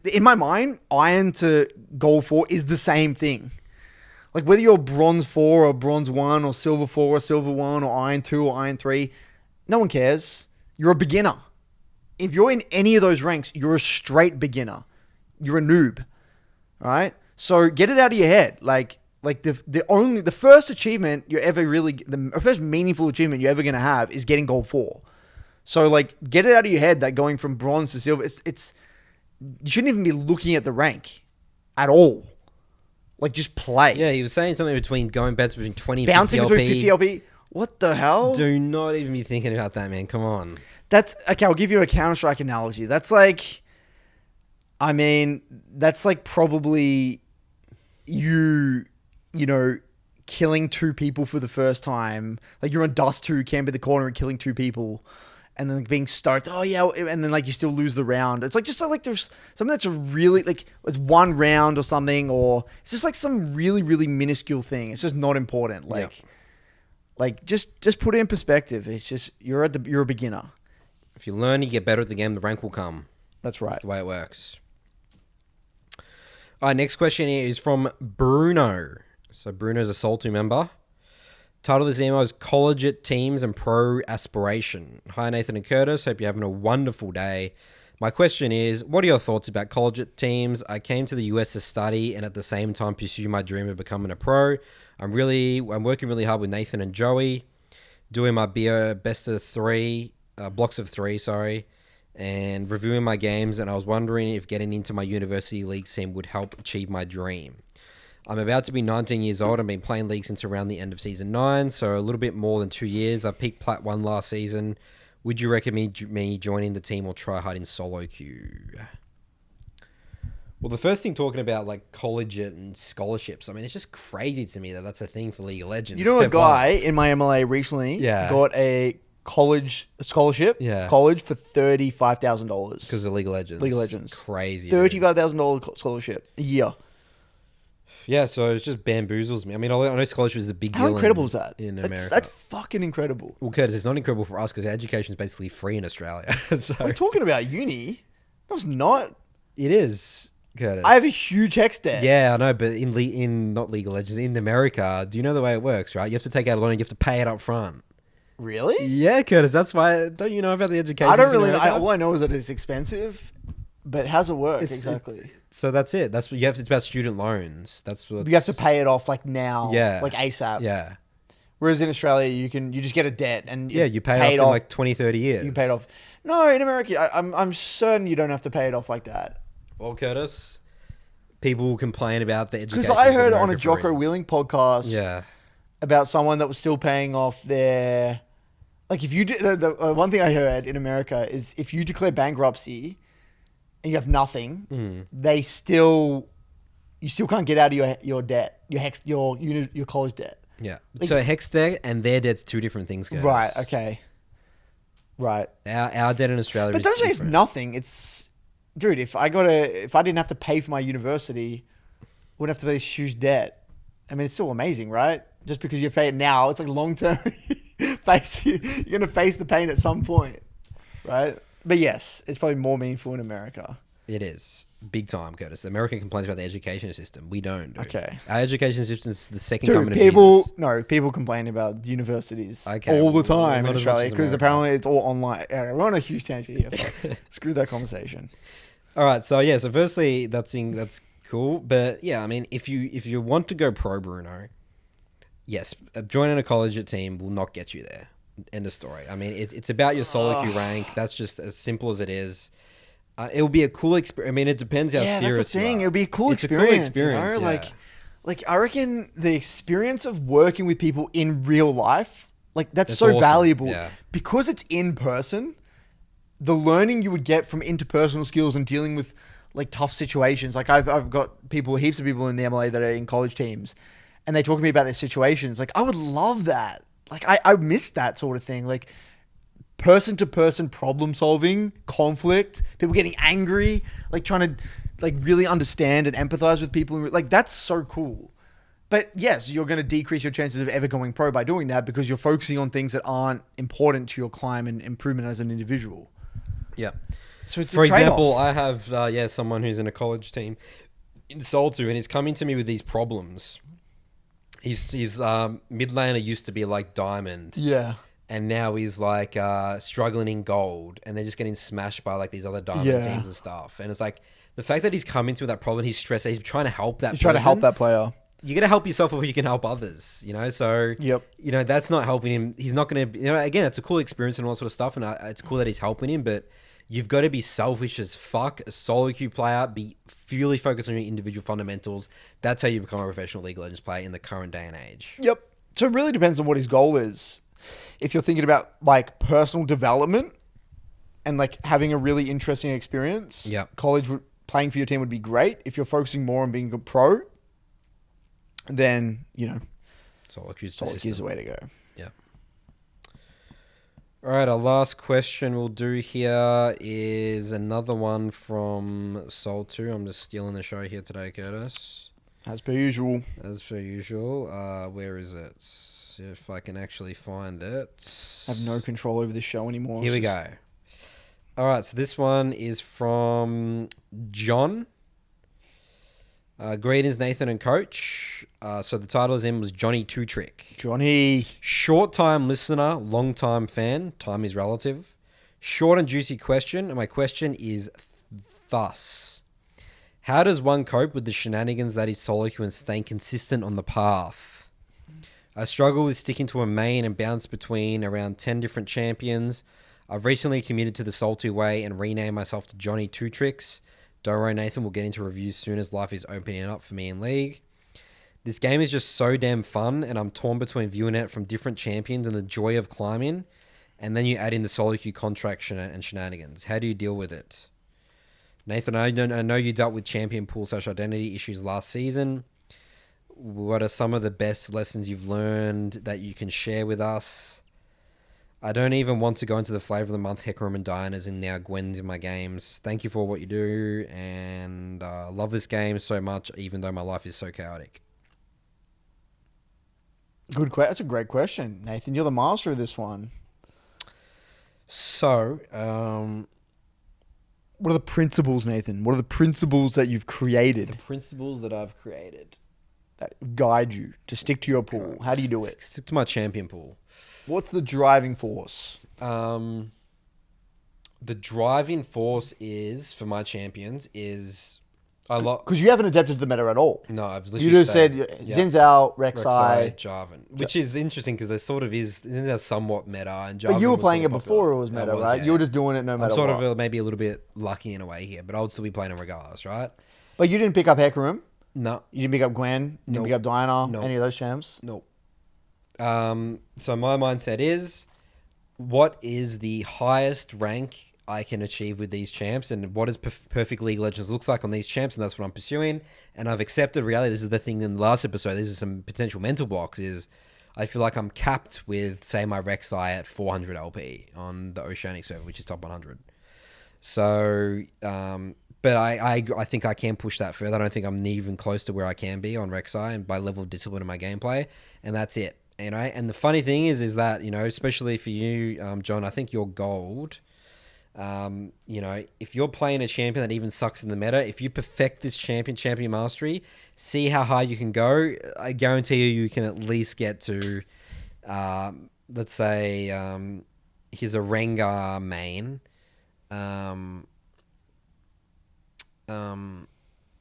in my mind, iron to gold 4 is the same thing. Like whether you're bronze 4 or bronze 1 or silver 4 or silver 1 or iron 2 or iron 3, no one cares. You're a beginner. If you're in any of those ranks, you're a straight beginner. You're a noob. All right? So get it out of your head. Like the first achievement you're ever the first meaningful achievement you're ever going to have is getting gold 4. So like get it out of your head that going from bronze to silver, it's you shouldn't even be looking at the rank at all. Like just play. Yeah, he was saying something between going back between 20 and Bouncing 50 LP. between 50 LP. What the hell? Do not even be thinking about that, man. Come on. That's okay. I'll give you a Counter-Strike analogy. That's like, I mean, that's like probably you know, killing 2 people for the first time. Like you're on Dust 2, camp at the corner and killing 2 people. And then being stoked, oh yeah, and then like you still lose the round. It's like just like there's something that's a really like it's 1 round or something, or it's just like some really really minuscule thing. It's just not important. Like just put it in perspective. It's just you're a beginner. If you learn, you get better at the game. The rank will come. That's right. That's the way it works. All right, next question here is from Bruno. So Bruno's a SoloQ member. Title of this email is Collegiate Teams and Pro Aspiration. Hi, Nathan and Curtis. Hope you're having a wonderful day. My question is, what are your thoughts about Collegiate Teams? I came to the US to study and at the same time pursue my dream of becoming a pro. I'm working really hard with Nathan and Joey, doing my best of 3, blocks of 3, sorry, and reviewing my games, and I was wondering if getting into my university league team would help achieve my dream. I'm about to be 19 years old. I've been playing League since around the end of Season 9, so a little bit more than 2 years. I peaked Plat 1 last season. Would you recommend me joining the team or try hard in SoloQ? Well, the first thing talking about like Collegiate and scholarships, I mean, it's just crazy to me that that's a thing for League of Legends. You know, a guy in my MLA recently got a college scholarship college for $35,000 because of League of Legends. League of Legends. Crazy. $35,000 scholarship a year. Yeah, so it just bamboozles me. I mean, I know scholarship is a big deal. How incredible is that? In America. That's fucking incredible. Well, Curtis, it's not incredible for us because education is basically free in Australia. So we're talking about uni. No, it's not. It is, Curtis. I have a huge hex debt. Yeah, I know, but in not League of Legends, in America, do you know the way it works, right? You have to take out a loan and you have to pay it up front. Really? Yeah, Curtis, that's why. Don't you know about the education? I don't really know. All I know is that it's expensive. But how's it work exactly? So that's it. That's what you have to. It's about student loans. That's what you have to pay it off like now. Yeah. Like ASAP. Yeah. Whereas in Australia, you just get a debt and you pay it off in like 20, 30 years. You pay it off. No, in America, I'm certain you don't have to pay it off like that. Well, Curtis, people will complain about the education. Because I heard on a Jocko Willing podcast, about someone that was still paying off their, like if you do the one thing I heard in America is if you declare bankruptcy and you have nothing, you still can't get out of your debt, your college debt. Yeah. Like, so hex debt and their debt's 2 different things, guys. Right. Okay. Right. Our debt in Australia. But don't say it's nothing. It's, dude. If I didn't have to pay for my university, I wouldn't have to pay this huge debt. I mean, it's still amazing, right? Just because you pay it now, it's like long term. You're gonna face the pain at some point, right? But yes, it's probably more meaningful in America. It is. Big time, Curtis. The American complains about the education system. We don't. Dude. Okay. Our education system is the second dude, coming of Jesus. People complain about universities all the time in Australia because apparently it's all online. We're on a huge tangent here. Screw that conversation. All right. So, yeah. So, firstly, that's cool cool. But yeah, I mean, if you want to go pro, Bruno, yes, joining a collegiate team will not get you there. End of story. I mean, it's about your solo queue rank. That's just as simple as it is. It will be a cool experience. I mean, it depends how serious that's the thing. you are. It'll be a cool It's experience. A cool experience, You know? yeah. Like I reckon the experience of working with people in real life, like that's so awesome, valuable yeah. because it's in person. The learning you would get from interpersonal skills and dealing with like tough situations. Like I've got heaps of people in the MLA that are in college teams, and they talk to me about their situations. Like I would love that. Like I miss that sort of thing. Like person to person problem solving, conflict, people getting angry, like trying to like really understand and empathize with people. Like that's so cool. But yes, you're going to decrease your chances of ever going pro by doing that because you're focusing on things that aren't important to your climb and improvement as an individual. Yeah. So it's For a trade-off. example, I have someone who's in a college team in SoloQ, and he's coming to me with these problems. His mid laner used to be like diamond. Yeah. And now he's like struggling in gold, and they're just getting smashed by like these other diamond teams and stuff. And it's like the fact that he's coming to with that problem, he's stressed. He's trying to help that. He's trying to help that player. You got to help yourself before you can help others. You know, so you know that's not helping him. He's not going to. You know, again, it's a cool experience and all that sort of stuff, and it's cool that he's helping him. But you've got to be selfish as fuck. A solo queue player, be purely focused on your individual fundamentals. That's how you become a professional League of Legends player in the current day and age. Yep. So it really depends on what his goal is. If you're thinking about like personal development and like having a really interesting experience, college playing for your team would be great. If you're focusing more on being a pro, then, you know, SoloQ is the way to go. Yeah. All right, our last question we'll do here is another one from Sol2. I'm just stealing the show here today, Curtis. As per usual. Where is it? If I can actually find it. I have no control over this show anymore. Here we go. All right, so this one is from John. Greetings, Nathan and Coach. So the title is in was Johnny Two Trick. Johnny. Short time listener, long time fan. Time is relative. Short and juicy question. And my question is thus. How does one cope with the shenanigans that is SoloQ and staying consistent on the path? I struggle with sticking to a main and bounce between around 10 different champions. I've recently committed to the Sol2 way and renamed myself to Johnny Two Tricks. Don't worry, Nathan, we'll get into reviews soon as life is opening up for me in League. This game is just so damn fun, and I'm torn between viewing it from different champions and the joy of climbing, and then you add in the SoloQ contract and shenanigans. How do you deal with it? Nathan, I know you dealt with champion pool / identity issues last season. What are some of the best lessons you've learned that you can share with us? I don't even want to go into the flavor of the month, Hecarim and Diana's and now Gwen's in my games. Thank you for what you do, and I love this game so much, even though my life is so chaotic. That's a great question, Nathan. You're the master of this one. So, what are the principles, Nathan? What are the principles that you've created? The principles that I've created that guide you to stick to your pool. How do you do it? Stick to my champion pool. What's the driving force? The driving force is for my champions is a lot because you haven't adapted to the meta at all. No, I've literally you just said Zinzao, Rek'Sai, Jarvan, which is interesting because there sort of is Zinzao somewhat meta and Jarvan. But you were playing sort it of before it was meta, right? Yeah. You were just doing it no matter what. I'm sort of maybe a little bit lucky in a way here, but I would still be playing it regardless, right? But you didn't pick up Hecarim. No. You didn't pick up Gwen. You didn't pick up Diana. Nope. Any of those champs. Nope. So my mindset is, what is the highest rank I can achieve with these champs, and what does perfect League of Legends looks like on these champs, and that's what I'm pursuing. And I've accepted reality. This is the thing in the last episode. This is some potential mental blocks. Is I feel like I'm capped with, say, my Rek'Sai at 400 LP on the Oceanic server, which is top 100. So, but I think I can push that further. I don't think I'm even close to where I can be on Rek'Sai and by level of discipline in my gameplay, and that's it. And the funny thing is that, you know, especially for you, John, I think you're gold. You know, if you're playing a champion that even sucks in the meta, if you perfect this champion mastery, see how high you can go. I guarantee you can at least get to, let's say, here's a Rengar main.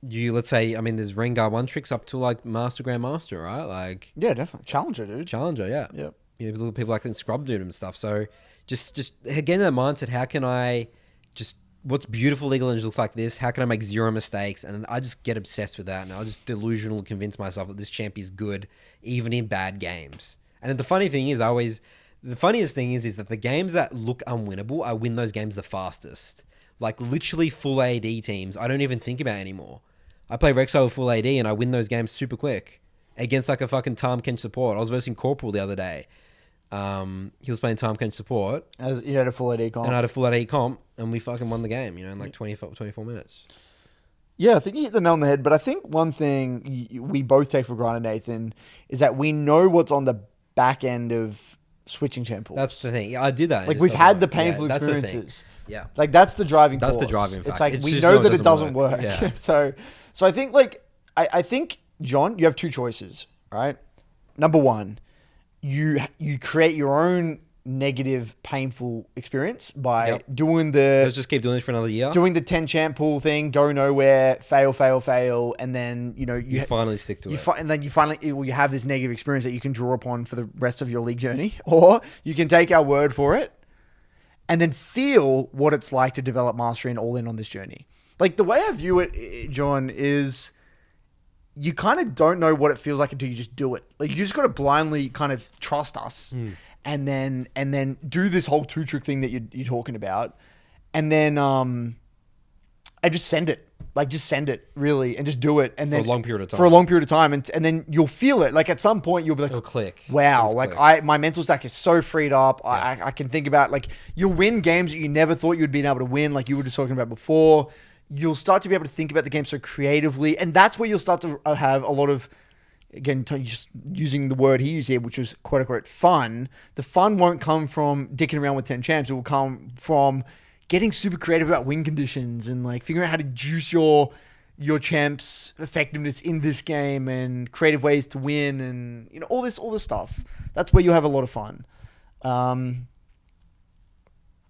let's say, I mean, there's Rengar one tricks up to like Master Grandmaster, right? Like Yeah, definitely. Challenger, dude. Challenger, yeah. Yep. You know, people like Scrub Dude and stuff. So just again in that mindset, how can I just what's beautiful League of Legends looks like this? How can I make zero mistakes? And I just get obsessed with that, and I'll just delusional convince myself that this champ is good, even in bad games. And the funny thing is, the funniest thing is that the games that look unwinnable, I win those games the fastest. Like literally full AD teams, I don't even think about anymore. I play Rek'Sai with full AD and I win those games super quick against like a fucking Tahm Kench support. I was versing Corporal the other day. He was playing Tahm Kench support. As you had a full AD comp. And I had a full AD comp and we fucking won the game, in like 24 minutes. Yeah, I think you hit the nail on the head. But I think one thing we both take for granted, Nathan, is that we know what's on the back end of switching champ pools. That's the thing. Yeah, I did that. Like, we've had the painful experiences. Yeah. Like, that's the driving force. That's the driving factor. It's like, It's we just know no, that it doesn't work. Yeah. So I think, like, I think, John, you have two choices, right? Number one, you create your own negative, painful experience by doing the... Let's just keep doing this for another year. Doing the 10 champ pool thing, go nowhere, fail, and then, you finally stick to it. And then you have this negative experience that you can draw upon for the rest of your league journey. Or you can take our word for it and then feel what it's like to develop mastery and all in on this journey. Like, the way I view it, John, is you kind of don't know what it feels like until you just do it. Like, you just got to blindly kind of trust us and then do this whole two-trick thing that you're talking about. And then I just send it. Like, just send it, really, and just do it. And then for a long period of time. For a long period of time. And then you'll feel it. Like, at some point, you'll be like, it'll click. Wow. It'll like, click. my mental stack is so freed up. Yeah. I can think about, like, you'll win games that you never thought you'd been able to win, like you were just talking about before. You'll start to be able to think about the game so creatively. And that's where you'll start to have a lot of, again, just using the word he used here, which was quote unquote fun. The fun won't come from dicking around with 10 champs. It will come from getting super creative about win conditions and like figuring out how to juice your champs' effectiveness in this game and creative ways to win and all this stuff. That's where you'll have a lot of fun.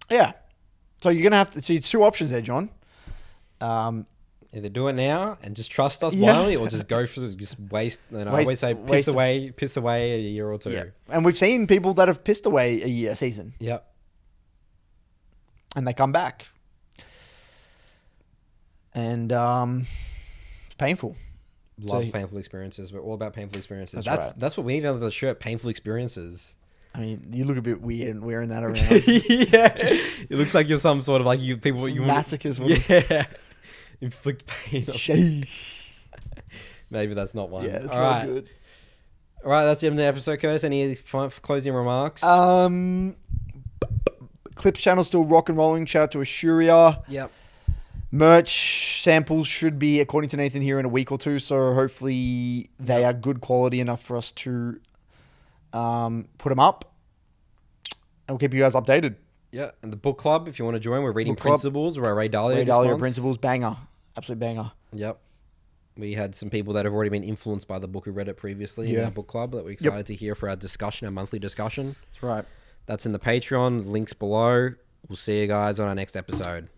Yeah. So you're gonna have to see two options there, John. Either do it now and just trust us blindly, or just go through, just waste. I always say, piss away a year or two. Yeah. And we've seen people that have pissed away a season. Yep. And they come back. And it's painful. Love painful experiences. We're all about painful experiences. That's right. That's what we need under the shirt. Painful experiences. I mean, you look a bit weird wearing that around. Yeah, it looks like you're some sort of like you masochist. Yeah, inflict pain. Maybe that's not one. Yeah, it's not good. All right, that's the end of the episode, Curtis. Any closing remarks? Clips channel still rock and rolling. Shout out to Ashuria. Yep. Merch samples should be, according to Nathan, here in a week or two. So hopefully they are good quality enough for us to put them up. And we'll keep you guys updated. Yeah, and the book club, if you want to join, we're reading Principles, where Ray Dalio Principles, banger. Absolute banger. Yep. We had some people that have already been influenced by the book who read it previously in our book club that we're excited to hear for our discussion, our monthly discussion. That's right. That's in the Patreon. Links below. We'll see you guys on our next episode.